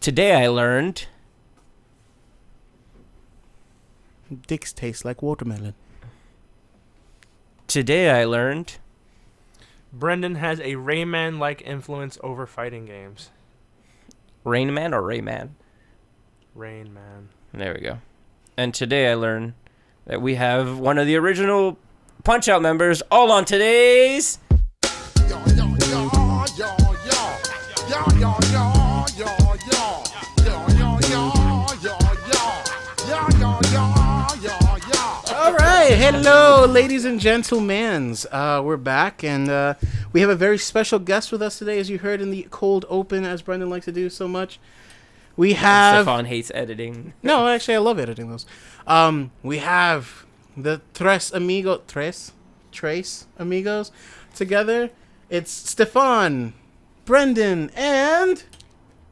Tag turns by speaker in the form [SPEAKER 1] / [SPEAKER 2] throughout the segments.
[SPEAKER 1] Today I learned...
[SPEAKER 2] Dicks taste like watermelon.
[SPEAKER 1] Today I learned...
[SPEAKER 3] Brendan has a Rayman-like influence over fighting games.
[SPEAKER 1] Rain Man or Rayman?
[SPEAKER 3] Rain Man.
[SPEAKER 1] There we go. And today I learned that we have one of the original Punch-Out members all on today's...
[SPEAKER 2] All right, hello, ladies and gentlemen. We're back, and we have a very special guest with us today, as you heard in the cold open, as Brendan likes to do so much. We have...
[SPEAKER 1] Stefan hates editing.
[SPEAKER 2] No, actually, I love editing those. We have the Tres Amigos together. It's Stefan, Brendan, and...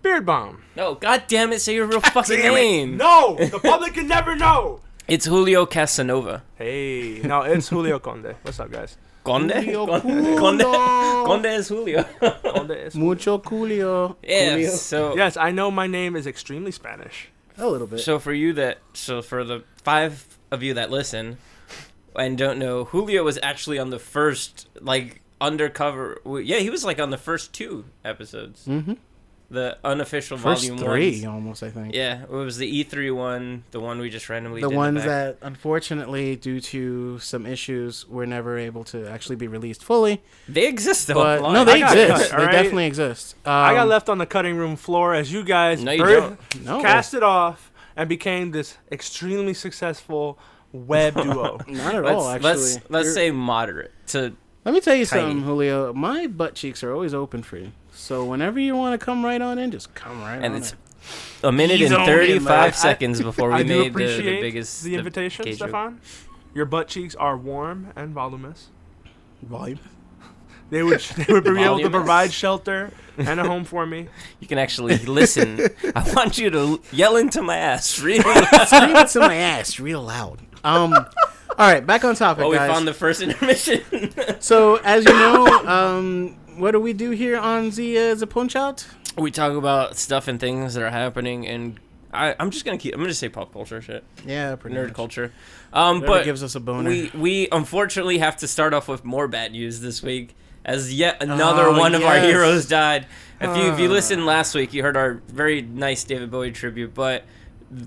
[SPEAKER 3] Beard Bomb.
[SPEAKER 1] No, god damn it, say your real fucking name.
[SPEAKER 3] No, the public can never know.
[SPEAKER 1] It's Julio Casanova.
[SPEAKER 3] Hey, no, it's Julio Conde. What's up, guys?
[SPEAKER 1] Conde?
[SPEAKER 2] Julio
[SPEAKER 1] Conde is Julio.
[SPEAKER 3] Conde is
[SPEAKER 2] Mucho Julio.
[SPEAKER 1] Yeah,
[SPEAKER 2] Julio.
[SPEAKER 1] so...
[SPEAKER 3] Yes, I know my name is extremely Spanish.
[SPEAKER 2] A little bit.
[SPEAKER 1] So for the 5 of you that listen and don't know, Julio was actually on the first, like, undercover... Yeah, he was, like, on the first 2 episodes.
[SPEAKER 2] Mm-hmm.
[SPEAKER 1] The unofficial
[SPEAKER 2] First
[SPEAKER 1] volume
[SPEAKER 2] 3,
[SPEAKER 1] ones.
[SPEAKER 2] almost, I think.
[SPEAKER 1] Yeah, it was the E3 one, the one we just randomly
[SPEAKER 2] The
[SPEAKER 1] did
[SPEAKER 2] ones
[SPEAKER 1] in the back.
[SPEAKER 2] that, unfortunately, due to some issues, were never able to actually be released fully.
[SPEAKER 1] They exist, though.
[SPEAKER 2] But,
[SPEAKER 1] online.
[SPEAKER 2] no, they
[SPEAKER 3] I got
[SPEAKER 2] exist.
[SPEAKER 3] cut,
[SPEAKER 2] They
[SPEAKER 3] alright?
[SPEAKER 2] definitely exist.
[SPEAKER 3] I got left on the cutting room floor as you guys
[SPEAKER 1] No, you don't.
[SPEAKER 2] No.
[SPEAKER 3] cast it off and became this extremely successful web duo.
[SPEAKER 2] Not at all, actually.
[SPEAKER 1] Let's say moderate to...
[SPEAKER 2] Let me tell you
[SPEAKER 1] tiny.
[SPEAKER 2] something, Julio. My butt cheeks are always open for you. So whenever you want to come right on in, just come right
[SPEAKER 1] And
[SPEAKER 2] on
[SPEAKER 1] it's
[SPEAKER 2] in.
[SPEAKER 1] a minute
[SPEAKER 2] He's
[SPEAKER 1] and
[SPEAKER 2] on in,
[SPEAKER 1] 35
[SPEAKER 2] man.
[SPEAKER 1] seconds before we
[SPEAKER 3] I do
[SPEAKER 1] made the
[SPEAKER 3] appreciate
[SPEAKER 1] biggest...
[SPEAKER 3] the invitation,
[SPEAKER 1] gay joke.
[SPEAKER 3] Stefan. Your butt cheeks are warm and voluminous.
[SPEAKER 2] Volume.
[SPEAKER 3] They would be able to
[SPEAKER 1] Voluminous?
[SPEAKER 3] provide shelter and a home for me.
[SPEAKER 1] You can actually listen. I want you to yell into my ass. Really?
[SPEAKER 2] Scream it to my ass real loud. All right, back on topic,
[SPEAKER 1] Oh, we
[SPEAKER 2] guys.
[SPEAKER 1] found the first intermission.
[SPEAKER 2] So, as you know, what do we do here on the Punch Out?
[SPEAKER 1] We talk about stuff and things that are happening, and I'm just gonna say pop culture shit,
[SPEAKER 2] Yeah, pretty
[SPEAKER 1] nerd
[SPEAKER 2] much.
[SPEAKER 1] culture.
[SPEAKER 2] Whatever
[SPEAKER 1] But
[SPEAKER 2] gives us a boner.
[SPEAKER 1] we unfortunately have to start off with more bad news this week, as yet another
[SPEAKER 2] Oh,
[SPEAKER 1] one of our
[SPEAKER 2] yes.
[SPEAKER 1] heroes died. If you listened last week, you heard our very nice David Bowie tribute, but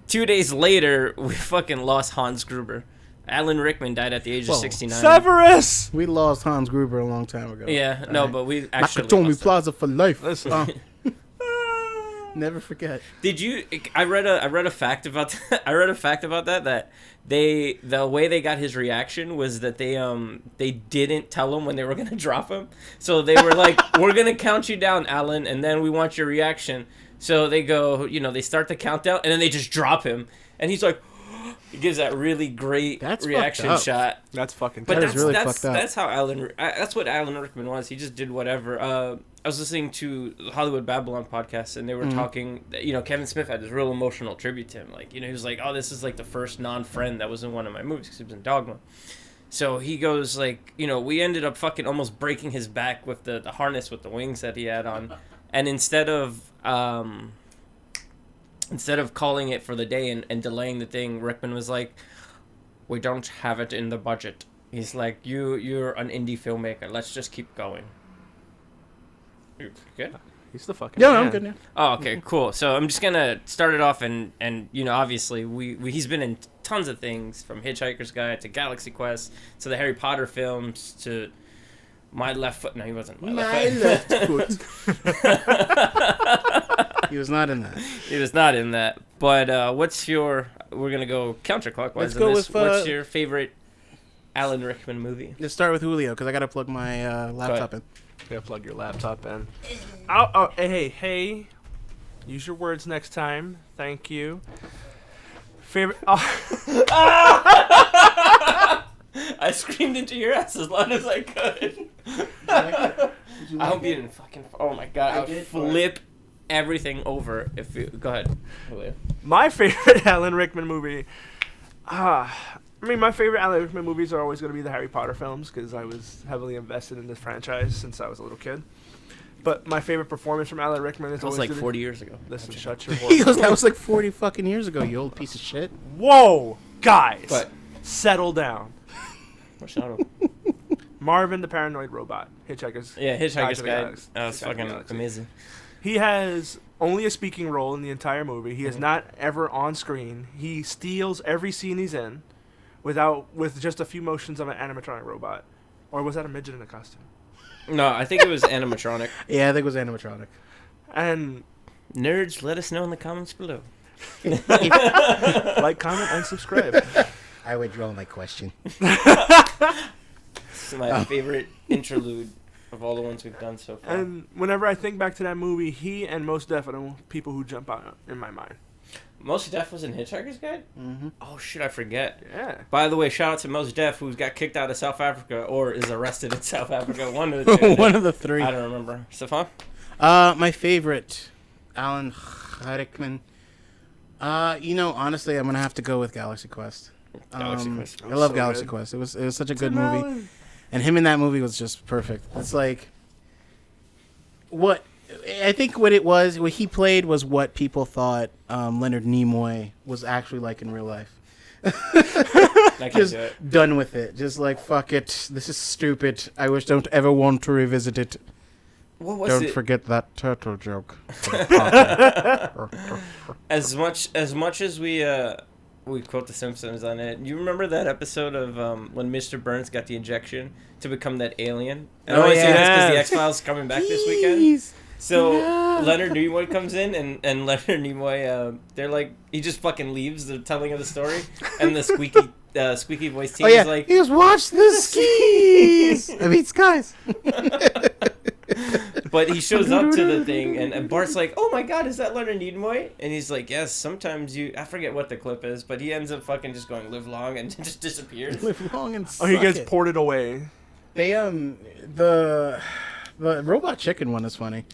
[SPEAKER 1] 2 days later, we fucking lost Hans Gruber. Alan Rickman died at the age of 69.
[SPEAKER 3] Severus!
[SPEAKER 2] We lost Hans Gruber a long time ago.
[SPEAKER 1] Yeah, no,
[SPEAKER 2] Alright.
[SPEAKER 1] but we actually
[SPEAKER 2] Nakatomi
[SPEAKER 1] lost him.
[SPEAKER 2] Plaza for life.
[SPEAKER 3] Listen.
[SPEAKER 2] Never forget.
[SPEAKER 1] Did you? I read a fact about that. I read a fact about that the way they got his reaction was that they didn't tell him when they were gonna drop him. So they were like, "We're gonna count you down, Alan, and then we want your reaction." So they go, they start the countdown, and then they just drop him, and he's like, he gives that really great
[SPEAKER 2] That's
[SPEAKER 1] reaction
[SPEAKER 2] fucked up.
[SPEAKER 1] shot.
[SPEAKER 3] That's fucking
[SPEAKER 1] But
[SPEAKER 2] That
[SPEAKER 3] terrible.
[SPEAKER 2] is really
[SPEAKER 1] that's
[SPEAKER 2] fucked up.
[SPEAKER 1] that's how that's what Alan Rickman was. He just did whatever. I was listening to the Hollywood Babylon podcast, and they were talking. Kevin Smith had this real emotional tribute to him. Like, he was like, "Oh, this is like the first non-friend that was in one of my movies because he was in Dogma." So he goes like, we ended up fucking almost breaking his back with the harness with the wings that he had on, and instead of calling it for the day and delaying the thing, Rickman was like, "We don't have it in the budget." He's like, you're an indie filmmaker. Let's just keep going. You good?
[SPEAKER 3] He's the fucking
[SPEAKER 2] Yeah,
[SPEAKER 3] man.
[SPEAKER 2] I'm good now.
[SPEAKER 1] Oh, okay, cool. So I'm just gonna start it off, and obviously he's been in tons of things, from Hitchhiker's Guide to Galaxy Quest to the Harry Potter films to My Left Foot. No, he wasn't. My Left Foot.
[SPEAKER 2] He was not in that.
[SPEAKER 1] He was not in that. But we're gonna go counterclockwise.
[SPEAKER 2] Let's
[SPEAKER 1] in
[SPEAKER 2] go
[SPEAKER 1] this.
[SPEAKER 2] with,
[SPEAKER 1] What's your favorite Alan Rickman movie?
[SPEAKER 2] Let's start with Julio, because I got to plug my laptop in.
[SPEAKER 3] Yeah, plug your laptop in. Oh, hey. Use your words next time. Thank you. Favorite. Oh.
[SPEAKER 1] I screamed into your ass as loud as I could. I hope you didn't fucking. Oh my god! I would flip everything over if you. Go ahead, Julio.
[SPEAKER 3] My favorite Alan Rickman movie. My favorite Alan Rickman movies are always going to be the Harry Potter films because I was heavily invested in this franchise since I was a little kid. But my favorite performance from Alan Rickman is
[SPEAKER 1] That was
[SPEAKER 3] always
[SPEAKER 1] like 40 years ago.
[SPEAKER 3] Listen, shut your
[SPEAKER 2] He
[SPEAKER 3] whore.
[SPEAKER 2] goes, that was like 40 fucking years ago, you old piece of shit.
[SPEAKER 3] Whoa, guys,
[SPEAKER 1] But
[SPEAKER 3] settle down.
[SPEAKER 1] Shadow.
[SPEAKER 3] Marvin the Paranoid Robot, Hitchhiker's.
[SPEAKER 1] Yeah, Hitchhiker's
[SPEAKER 3] to the
[SPEAKER 1] Guide.
[SPEAKER 3] Galaxy.
[SPEAKER 1] That was
[SPEAKER 3] Guide to the
[SPEAKER 1] fucking
[SPEAKER 3] Galaxy.
[SPEAKER 1] amazing.
[SPEAKER 3] He has only a speaking role in the entire movie. He is not ever on screen. He steals every scene he's in, with just a few motions of an animatronic robot, or was that a midget in a costume?
[SPEAKER 1] No, I think it was animatronic.
[SPEAKER 2] Yeah, I think it was animatronic.
[SPEAKER 3] And
[SPEAKER 1] Nerds, let us know in the comments below.
[SPEAKER 3] like, comment, and subscribe.
[SPEAKER 2] I withdraw my question.
[SPEAKER 1] It's my favorite interlude of all the ones we've done so far.
[SPEAKER 3] And whenever I think back to that movie, he and Mos Def are the people who jump out in my mind.
[SPEAKER 1] Mos Def was in Hitchhiker's Guide?
[SPEAKER 2] Mm-hmm.
[SPEAKER 1] Oh shit, I forget.
[SPEAKER 3] Yeah.
[SPEAKER 1] By the way, shout out to Mos Def, who's got kicked out of South Africa or is arrested in South Africa. One of the two.
[SPEAKER 2] One of the three.
[SPEAKER 1] I don't remember. Stefan?
[SPEAKER 2] My favorite, Alan Rickman. Honestly, I'm gonna have to go with Galaxy Quest.
[SPEAKER 1] Galaxy Quest.
[SPEAKER 2] I love
[SPEAKER 3] So
[SPEAKER 2] Galaxy
[SPEAKER 3] good.
[SPEAKER 2] Quest. It was such a good movie, and him in that movie was just perfect. It's like what I think what he played was what people thought Leonard Nimoy was actually like in real life.
[SPEAKER 1] I can't
[SPEAKER 2] Just
[SPEAKER 1] do it.
[SPEAKER 2] done with it. Just like fuck it. This is stupid. I don't ever want to revisit it.
[SPEAKER 1] What was
[SPEAKER 2] Don't
[SPEAKER 1] it?
[SPEAKER 2] forget that turtle joke.
[SPEAKER 1] As much as we quote The Simpsons on it. You remember that episode of when Mr. Burns got the injection to become that alien? And
[SPEAKER 2] Oh,
[SPEAKER 1] I always say this
[SPEAKER 2] yeah.
[SPEAKER 1] because the X-Files coming back this weekend.
[SPEAKER 2] Jeez.
[SPEAKER 1] So
[SPEAKER 2] No.
[SPEAKER 1] Leonard Nimoy comes in, and Leonard Nimoy, they're like, he just fucking leaves the telling of the story, and the squeaky voice team
[SPEAKER 2] Oh yeah,
[SPEAKER 1] is like,
[SPEAKER 2] he goes, watch the skis. I mean, skies.
[SPEAKER 1] but he shows up to the thing, and Bart's like, oh my god, is that Leonard Nimoy? And he's like, yes, sometimes I forget what the clip is, but he ends up fucking just going, live long, and just disappears.
[SPEAKER 2] Live long and
[SPEAKER 3] Oh, he
[SPEAKER 2] suck
[SPEAKER 3] gets
[SPEAKER 2] it.
[SPEAKER 3] ported away.
[SPEAKER 2] They the Robot Chicken one is funny.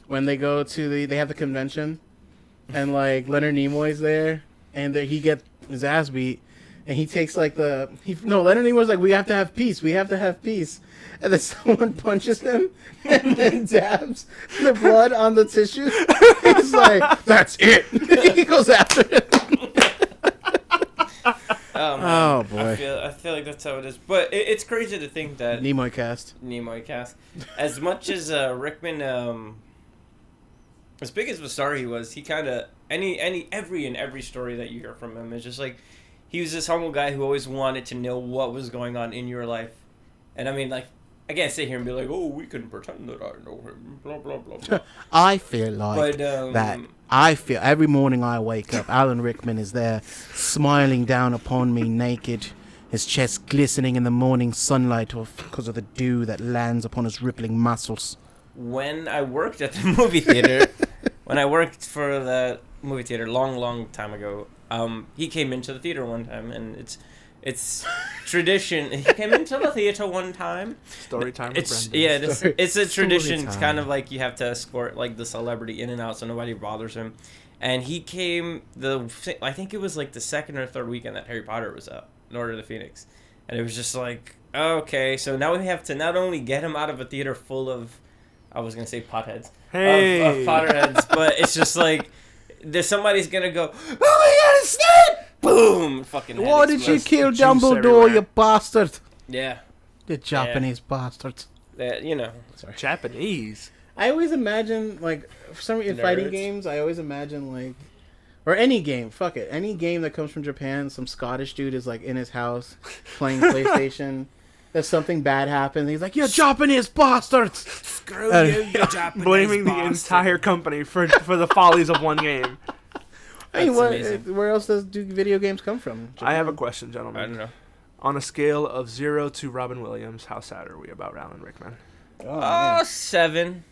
[SPEAKER 2] When they go to they have the convention, and like Leonard Nimoy's there, and he gets his ass beat, and he takes like Leonard Nimoy's like, we have to have peace, and then someone punches him, and then dabs the blood on the tissue. He's like, that's it. He goes after him.
[SPEAKER 1] Oh
[SPEAKER 2] boy.
[SPEAKER 1] I feel like that's how it is. But it's crazy to think that
[SPEAKER 2] Nimoy cast.
[SPEAKER 1] as much as Rickman, as big as the star he was, he kind of every story that you hear from him is just like he was this humble guy who always wanted to know what was going on in your life. And I mean, like, I can't sit here and be like, oh, we can pretend that I know him, blah blah blah blah.
[SPEAKER 2] I feel like
[SPEAKER 1] But
[SPEAKER 2] I feel every morning I wake up, Alan Rickman is there, smiling down upon me naked, his chest glistening in the morning sunlight because of the dew that lands upon his rippling muscles.
[SPEAKER 1] when I worked at the movie theater, when I worked for the movie theater long time ago, he came into the theater one time, and it's tradition. He came into the theater one time.
[SPEAKER 3] Story time with
[SPEAKER 1] It's
[SPEAKER 3] Brendan.
[SPEAKER 1] it's a tradition. It's
[SPEAKER 2] time.
[SPEAKER 1] kind of like you have to escort like the celebrity in and out so nobody bothers him. And he came I think it was like the second or third weekend that Harry Potter was out, in Order of the Phoenix, and it was just like, okay, so now we have to not only get him out of a theater full of, I was gonna say potheads,
[SPEAKER 3] Hey.
[SPEAKER 1] of Potterheads, but it's just like somebody's gonna go, oh my god, it's Snape! Boom! Fucking.
[SPEAKER 2] Why did you
[SPEAKER 1] explodes.
[SPEAKER 2] kill
[SPEAKER 3] Juice
[SPEAKER 2] Dumbledore,
[SPEAKER 3] everywhere.
[SPEAKER 2] you bastard?
[SPEAKER 1] Yeah,
[SPEAKER 2] You Japanese bastard.
[SPEAKER 1] that
[SPEAKER 2] Sorry.
[SPEAKER 3] Japanese.
[SPEAKER 2] I always imagine, like, for some reason, in fighting
[SPEAKER 1] Nerds.
[SPEAKER 2] games, I always imagine, like, or any game, fuck it, any game that comes from Japan, some Scottish dude is, like, in his house playing PlayStation. There's something bad happens. He's like, you Japanese bastards!
[SPEAKER 1] Screw
[SPEAKER 2] you,
[SPEAKER 1] you Japanese
[SPEAKER 3] Blaming the
[SPEAKER 1] bastard.
[SPEAKER 3] entire company for the follies of one game.
[SPEAKER 2] I mean,
[SPEAKER 1] That's amazing.
[SPEAKER 2] where else do video games come from?
[SPEAKER 3] I have a
[SPEAKER 2] Japan?
[SPEAKER 3] question,
[SPEAKER 1] I
[SPEAKER 3] gentlemen.
[SPEAKER 1] don't know.
[SPEAKER 3] On a scale of 0 to Robin Williams, how sad are we about Alan Rickman?
[SPEAKER 2] Oh, man.
[SPEAKER 1] 7.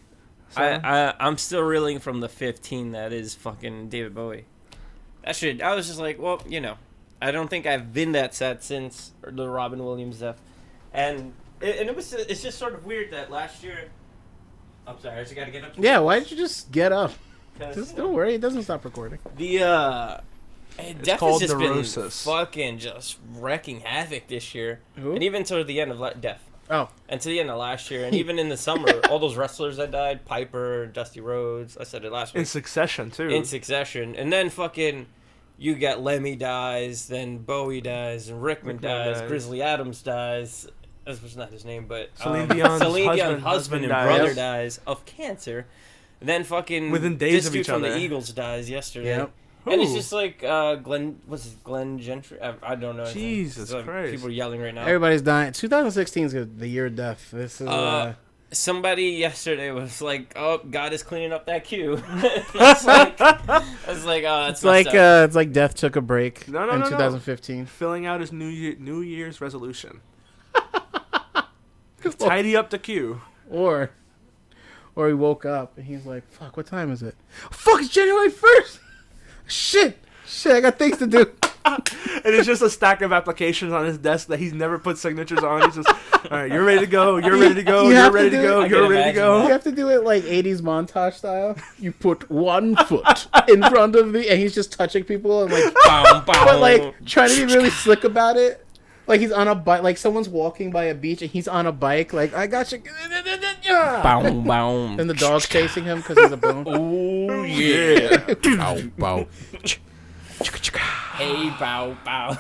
[SPEAKER 3] Seven?
[SPEAKER 1] I'm still reeling from the 15 that is fucking David Bowie. I was just like, well, I don't think I've been that sad since the Robin Williams death. And it's just sort of weird that last year. I'm sorry, I just gotta get up.
[SPEAKER 2] Yeah, why did you just get up?
[SPEAKER 1] 'Cause
[SPEAKER 2] Just don't worry, it doesn't stop recording.
[SPEAKER 1] The Death has
[SPEAKER 3] called
[SPEAKER 1] just been
[SPEAKER 3] neurosis.
[SPEAKER 1] fucking just wrecking havoc this year,
[SPEAKER 2] Who?
[SPEAKER 1] and even toward the end of Death.
[SPEAKER 2] Oh.
[SPEAKER 1] And to the end of last year, and even in the summer, all those wrestlers that died, Piper, Dusty Rhodes, I said it last week.
[SPEAKER 3] In succession, too.
[SPEAKER 1] In succession. And then fucking, you got Lemmy dies, then Bowie dies, and Rickman dies, Grizzly Adams dies. That was not his name, but
[SPEAKER 3] Celine Dion's
[SPEAKER 1] husband and
[SPEAKER 3] dies.
[SPEAKER 1] brother dies of cancer. And then fucking
[SPEAKER 3] within days
[SPEAKER 1] this
[SPEAKER 3] of
[SPEAKER 1] dude
[SPEAKER 3] each
[SPEAKER 1] from
[SPEAKER 3] other.
[SPEAKER 1] the Eagles dies yesterday.
[SPEAKER 2] Yep.
[SPEAKER 1] And it's
[SPEAKER 3] Ooh.
[SPEAKER 1] just like Glenn Gentry. I don't know.
[SPEAKER 3] Jesus Christ.
[SPEAKER 1] People are yelling right now.
[SPEAKER 2] Everybody's dying. 2016 is the year of death. This is.
[SPEAKER 1] Somebody yesterday was like, "Oh, God is cleaning up that queue." I was like, "Oh, that's
[SPEAKER 2] it's like death took a break in
[SPEAKER 3] No.
[SPEAKER 2] 2015.
[SPEAKER 3] Filling out his New Year's resolution. Tidy up the queue.
[SPEAKER 2] Or he woke up and he's like, "Fuck, what time is it? Fuck, it's January 1st. Shit, I got things to do."
[SPEAKER 3] And it's just a stack of applications on his desk that he's never put signatures on. He's just, all right, you're ready to go. You're ready to go.
[SPEAKER 2] You
[SPEAKER 3] You're
[SPEAKER 2] have to
[SPEAKER 3] ready to
[SPEAKER 2] do
[SPEAKER 3] go.
[SPEAKER 1] it.
[SPEAKER 3] You're
[SPEAKER 1] I
[SPEAKER 3] ready to
[SPEAKER 1] can
[SPEAKER 3] go.
[SPEAKER 2] You have to do it like 80s montage style. You put one foot in front of and he's just touching people and like, but like trying to be really slick about it. Like he's on a bike, like someone's walking by a beach and he's on a bike. Like, I got you.
[SPEAKER 1] boom, boom.
[SPEAKER 2] And the dog's chasing him because he's a bone.
[SPEAKER 1] Oh yeah.
[SPEAKER 2] Bow, bow.
[SPEAKER 1] Hey, bow, bow.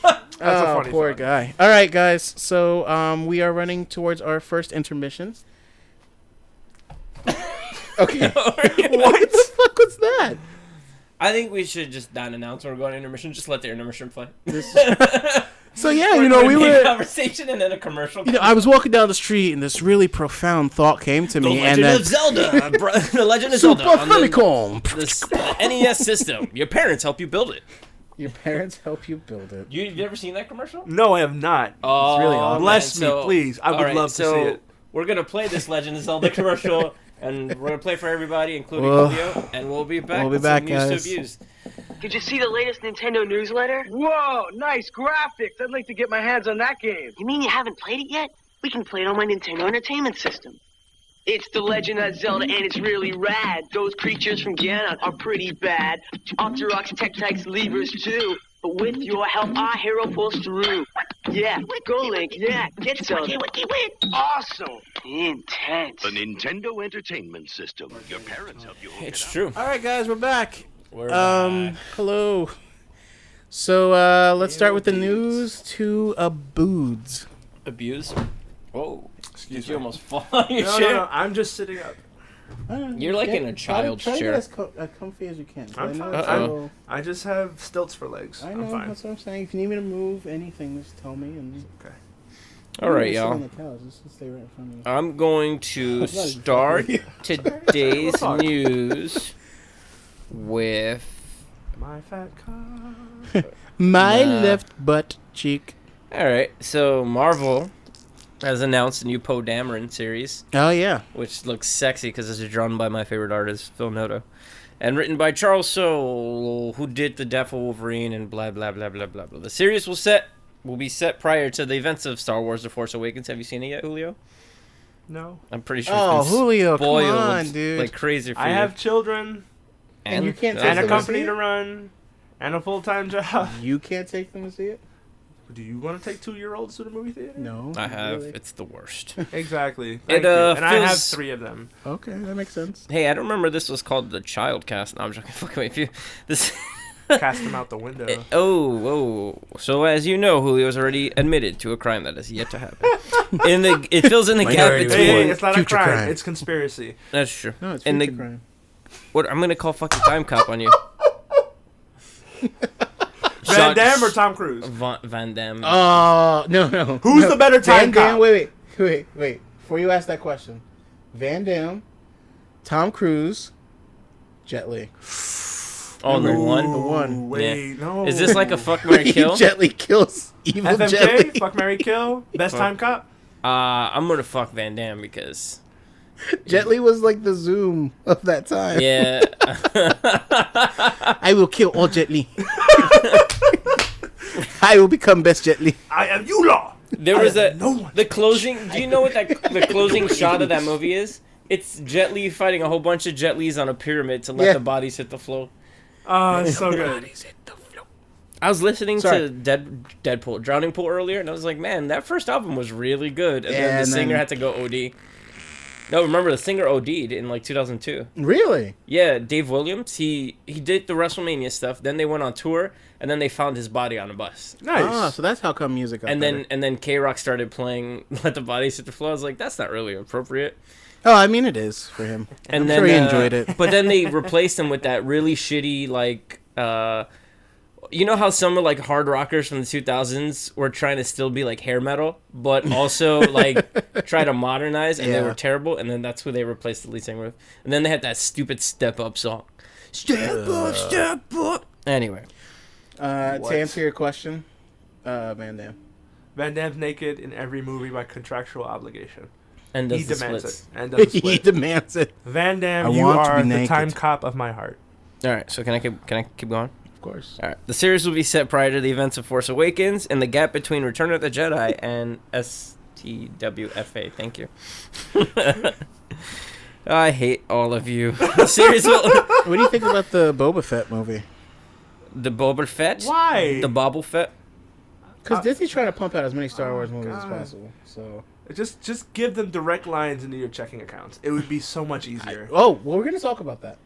[SPEAKER 3] That's a funny
[SPEAKER 2] poor
[SPEAKER 3] thought.
[SPEAKER 2] guy. All right, guys. So we are running towards our first intermission. Okay. What the fuck was that?
[SPEAKER 1] I think we should just not announce when we're going to intermission. Just let the intermission play.
[SPEAKER 2] So yeah,
[SPEAKER 1] we
[SPEAKER 2] we were.
[SPEAKER 1] conversation and then a commercial.
[SPEAKER 2] I was walking down the street and this really profound thought came to me, and then
[SPEAKER 1] Zelda. The Legend of
[SPEAKER 2] Super
[SPEAKER 1] Zelda. on
[SPEAKER 2] Famicom.
[SPEAKER 1] the NES system. Your parents help you build it.
[SPEAKER 2] Your parents help you build it.
[SPEAKER 1] You've ever seen that commercial?
[SPEAKER 3] No, I have not.
[SPEAKER 1] Oh,
[SPEAKER 2] really awesome.
[SPEAKER 3] Bless me, please. I would love to see it.
[SPEAKER 1] We're gonna play this Legend of Zelda commercial, and we're gonna play for everybody, including
[SPEAKER 2] Well,
[SPEAKER 1] Julio, and we'll be back.
[SPEAKER 2] we'll be
[SPEAKER 1] with
[SPEAKER 2] back,
[SPEAKER 1] some news
[SPEAKER 2] guys.
[SPEAKER 1] to abuse.
[SPEAKER 4] Did you see the latest Nintendo newsletter?
[SPEAKER 5] Whoa, nice graphics. I'd like to get my hands on that game.
[SPEAKER 4] You mean you haven't played it yet? We can play it on my Nintendo Entertainment System. It's the Legend of Zelda, and it's really rad. Those creatures from Ganon are pretty bad. Octoroks, Tektites, Levers, too. But with your help, our hero pulls through. Yeah, go Link. Yeah, get Zelda.
[SPEAKER 5] Awesome.
[SPEAKER 4] Intense.
[SPEAKER 6] The Nintendo Entertainment System. Your parents help you hook
[SPEAKER 1] It's
[SPEAKER 6] it up.
[SPEAKER 1] true.
[SPEAKER 2] All right, guys, we're back.
[SPEAKER 1] We're back.
[SPEAKER 2] Hello. So let's start with the news to Aboods.
[SPEAKER 1] Abuse. Whoa.
[SPEAKER 3] Excuse
[SPEAKER 1] Did you
[SPEAKER 3] me.
[SPEAKER 1] almost fall on your
[SPEAKER 3] No,
[SPEAKER 1] chair?
[SPEAKER 3] no, I'm just sitting up.
[SPEAKER 1] You're like in a child's
[SPEAKER 2] try to
[SPEAKER 1] chair.
[SPEAKER 2] get as comfy as you can.
[SPEAKER 3] I'm
[SPEAKER 2] I know
[SPEAKER 3] fine.
[SPEAKER 2] it's a
[SPEAKER 1] Uh-oh.
[SPEAKER 2] little-
[SPEAKER 3] I just have stilts for legs.
[SPEAKER 2] I know,
[SPEAKER 3] I'm fine.
[SPEAKER 2] that's what I'm saying. If you need me to move anything, just tell me. And
[SPEAKER 3] Okay.
[SPEAKER 1] All right,
[SPEAKER 2] Sit
[SPEAKER 1] y'all.
[SPEAKER 2] on the couch. Just stay right in front of me.
[SPEAKER 1] I'm going to
[SPEAKER 2] That's not even
[SPEAKER 1] start
[SPEAKER 2] funny.
[SPEAKER 1] today's
[SPEAKER 3] Fuck.
[SPEAKER 1] news with
[SPEAKER 3] My fat car.
[SPEAKER 2] My
[SPEAKER 1] Nah.
[SPEAKER 2] left butt cheek.
[SPEAKER 1] all right. So Marvel has announced a new Poe Dameron series,
[SPEAKER 2] Oh yeah.
[SPEAKER 1] which looks sexy because it's drawn by my favorite artist, Phil Noto, and written by Charles Soule, who did the Death of Wolverine and blah blah blah blah blah blah. The series will be set prior to the events of Star Wars: The Force Awakens. Have you seen it yet, Julio?
[SPEAKER 3] No.
[SPEAKER 1] I'm pretty sure.
[SPEAKER 2] Oh,
[SPEAKER 1] it's been
[SPEAKER 2] Julio, come
[SPEAKER 1] spoiled
[SPEAKER 2] on, dude.
[SPEAKER 1] like crazy for
[SPEAKER 3] I
[SPEAKER 1] you.
[SPEAKER 3] have children
[SPEAKER 2] And you can't
[SPEAKER 1] That's
[SPEAKER 2] take
[SPEAKER 3] and a
[SPEAKER 2] them
[SPEAKER 1] the-
[SPEAKER 2] to
[SPEAKER 3] company
[SPEAKER 2] see
[SPEAKER 3] to
[SPEAKER 2] it?
[SPEAKER 3] run and a full-time job.
[SPEAKER 2] You can't take them to see it?
[SPEAKER 3] Do you want to take 2-year-olds to the movie theater?
[SPEAKER 2] No.
[SPEAKER 1] I
[SPEAKER 2] not
[SPEAKER 1] have.
[SPEAKER 2] really.
[SPEAKER 1] It's the worst.
[SPEAKER 3] Exactly. Thank
[SPEAKER 1] It,
[SPEAKER 3] you. And I have
[SPEAKER 1] feels-
[SPEAKER 3] 3 of them.
[SPEAKER 2] Okay, that makes sense.
[SPEAKER 1] Hey, I don't remember this was called the Child Cast. No, I'm joking. Fuck me. If you this.
[SPEAKER 3] Cast them out the window.
[SPEAKER 1] Oh. So as you know, Julio's already admitted to a crime that has yet to happen. It fills in the gap
[SPEAKER 2] Minority
[SPEAKER 1] between.
[SPEAKER 3] Hey, it's not a
[SPEAKER 2] Future
[SPEAKER 3] crime.
[SPEAKER 2] crime.
[SPEAKER 3] It's conspiracy.
[SPEAKER 1] That's true.
[SPEAKER 2] No, it's
[SPEAKER 1] And
[SPEAKER 2] future
[SPEAKER 1] the
[SPEAKER 2] crime.
[SPEAKER 1] what? I'm gonna call fucking time cop on you.
[SPEAKER 3] Van Damme or Tom Cruise?
[SPEAKER 1] Van Damme.
[SPEAKER 2] No.
[SPEAKER 3] Who's
[SPEAKER 2] No.
[SPEAKER 3] the better time
[SPEAKER 2] Van Damme,
[SPEAKER 3] cop?
[SPEAKER 2] wait. Before you ask that question. Van Damme, Tom Cruise, Jet Li.
[SPEAKER 1] Oh, the one.
[SPEAKER 2] The one.
[SPEAKER 3] Wait, no.
[SPEAKER 1] Is this like a fuck, marry, kill?
[SPEAKER 2] Jet Li kills evil Jet
[SPEAKER 3] FMK?
[SPEAKER 2] Li.
[SPEAKER 3] Fuck, marry, kill? Best time cop?
[SPEAKER 1] I'm gonna fuck Van Damme because
[SPEAKER 2] Jet Li was like the Zoom of that time.
[SPEAKER 1] yeah.
[SPEAKER 2] I will kill all Jet Li. I will become best Jet Li.
[SPEAKER 3] I am you, law.
[SPEAKER 1] There was
[SPEAKER 3] am no one.
[SPEAKER 1] the closing. Do you know what the closing shot of that movie is? It's Jet Li fighting a whole bunch of Jet Lis on a pyramid to let
[SPEAKER 2] Yeah.
[SPEAKER 1] the bodies hit the floor.
[SPEAKER 3] Oh, it's so good.
[SPEAKER 1] I was listening
[SPEAKER 2] Sorry.
[SPEAKER 1] to Deadpool, Drowning Pool earlier, and I was like, man, that first album was really good. And then the singer had to go OD. No, remember, the singer OD'd in, like, 2002.
[SPEAKER 2] Really?
[SPEAKER 1] Yeah, Dave Williams, he did the WrestleMania stuff, then they went on tour, and then they found his body on a bus.
[SPEAKER 3] Nice.
[SPEAKER 2] Ah, so that's how come music got better.
[SPEAKER 1] Then K-Rock started playing Let the Bodies Hit the Floor. I was like, that's not really appropriate.
[SPEAKER 2] Oh, I mean, it is for him.
[SPEAKER 1] And
[SPEAKER 2] I'm
[SPEAKER 1] then,
[SPEAKER 2] sure he enjoyed it.
[SPEAKER 1] But then they replaced him with that really shitty, like, you know how some of, like, hard rockers from the 2000s were trying to still be, like, hair metal, but also, like, try to modernize, and they were terrible, and then that's who they replaced the lead singer with. And then they had that stupid Step Up song. Step up, step up. Anyway.
[SPEAKER 2] To answer your question, Van Damme.
[SPEAKER 3] Van Damme's naked in every movie by contractual obligation.
[SPEAKER 1] And does
[SPEAKER 3] He
[SPEAKER 1] the
[SPEAKER 3] demands
[SPEAKER 1] splits.
[SPEAKER 3] it. And does the
[SPEAKER 2] He
[SPEAKER 3] split.
[SPEAKER 2] demands it.
[SPEAKER 3] Van Damme,
[SPEAKER 2] I
[SPEAKER 3] you
[SPEAKER 2] want to
[SPEAKER 3] are
[SPEAKER 2] be
[SPEAKER 3] the
[SPEAKER 2] naked.
[SPEAKER 3] time cop of my heart.
[SPEAKER 1] All right, so can I keep going?
[SPEAKER 2] Of course.
[SPEAKER 1] All right. The series will be set prior to the events of Force Awakens in the gap between Return of the Jedi and STWFA. Thank you. I hate all of you. The series will...
[SPEAKER 2] What do you think about the Boba Fett movie?
[SPEAKER 1] The Boba Fett?
[SPEAKER 3] Why?
[SPEAKER 1] The Bobble Fett?
[SPEAKER 2] Because Disney's trying to pump out as many Star Wars movies as
[SPEAKER 3] God.
[SPEAKER 2] possible. So.
[SPEAKER 3] Just give them direct lines into your checking accounts. It would be so much easier.
[SPEAKER 2] Well, we're going to talk about that.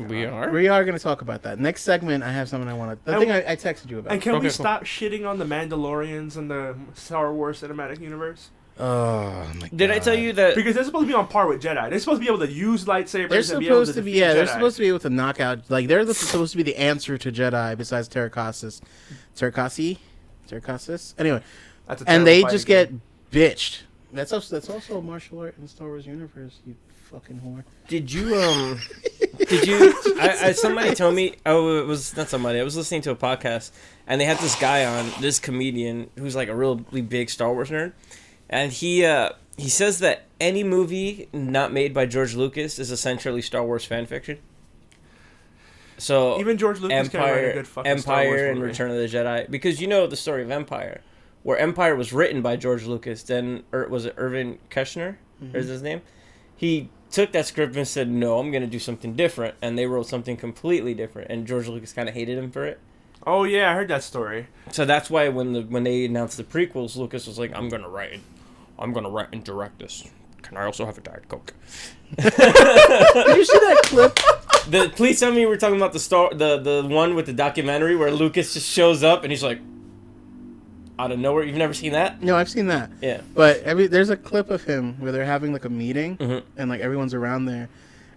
[SPEAKER 1] We are?
[SPEAKER 2] We are going to talk about that. Next segment, I have something I want to... The thing I texted you about.
[SPEAKER 3] And can
[SPEAKER 1] Okay,
[SPEAKER 3] we
[SPEAKER 1] cool.
[SPEAKER 3] stop shitting on the Mandalorians and the Star Wars cinematic universe?
[SPEAKER 2] Oh, my God.
[SPEAKER 1] Did I tell you that...
[SPEAKER 3] Because they're supposed to be on par with Jedi. They're supposed to be able to use lightsabers.
[SPEAKER 2] They're
[SPEAKER 3] and be able
[SPEAKER 2] supposed to be,
[SPEAKER 3] defeat
[SPEAKER 2] they're
[SPEAKER 3] Jedi.
[SPEAKER 2] supposed to be able to knock out, like, they're supposed to be the answer to Jedi besides Terracassis. Terracassis? Anyway.
[SPEAKER 3] That's a
[SPEAKER 2] And they
[SPEAKER 3] terrible
[SPEAKER 2] just
[SPEAKER 3] fighting
[SPEAKER 2] get bitched. That's also a martial art in the Star Wars universe, you fucking whore.
[SPEAKER 1] Did you, somebody told me, I was listening to a podcast, and they had this guy on, this comedian, who's like a really big Star Wars nerd, and he says that any movie not made by George Lucas is essentially Star Wars fan fiction. So
[SPEAKER 3] Even George Lucas can write a good fucking Star Wars
[SPEAKER 1] Empire and
[SPEAKER 3] movie.
[SPEAKER 1] Return of the Jedi, because you know the story of Empire, where Empire was written by George Lucas. Then was it Irvin Kershner?
[SPEAKER 3] Mm-hmm.
[SPEAKER 1] Is his name? He took that script and said, "No, I'm going to do something different," and they wrote something completely different. And George Lucas kind of hated him for it.
[SPEAKER 3] Oh yeah, I heard that story.
[SPEAKER 1] So that's why when they announced the prequels, Lucas was like, "I'm going to write and direct this. Can I also have a Diet Coke?"
[SPEAKER 2] Did you see that clip?
[SPEAKER 1] Please tell me you were talking about the one with the documentary where Lucas just shows up and he's like, out of nowhere. You've never seen that?
[SPEAKER 2] No, I've seen that.
[SPEAKER 1] Yeah.
[SPEAKER 2] But there's a clip of him where they're having like a meeting,
[SPEAKER 1] Mm-hmm.
[SPEAKER 2] and like everyone's around there,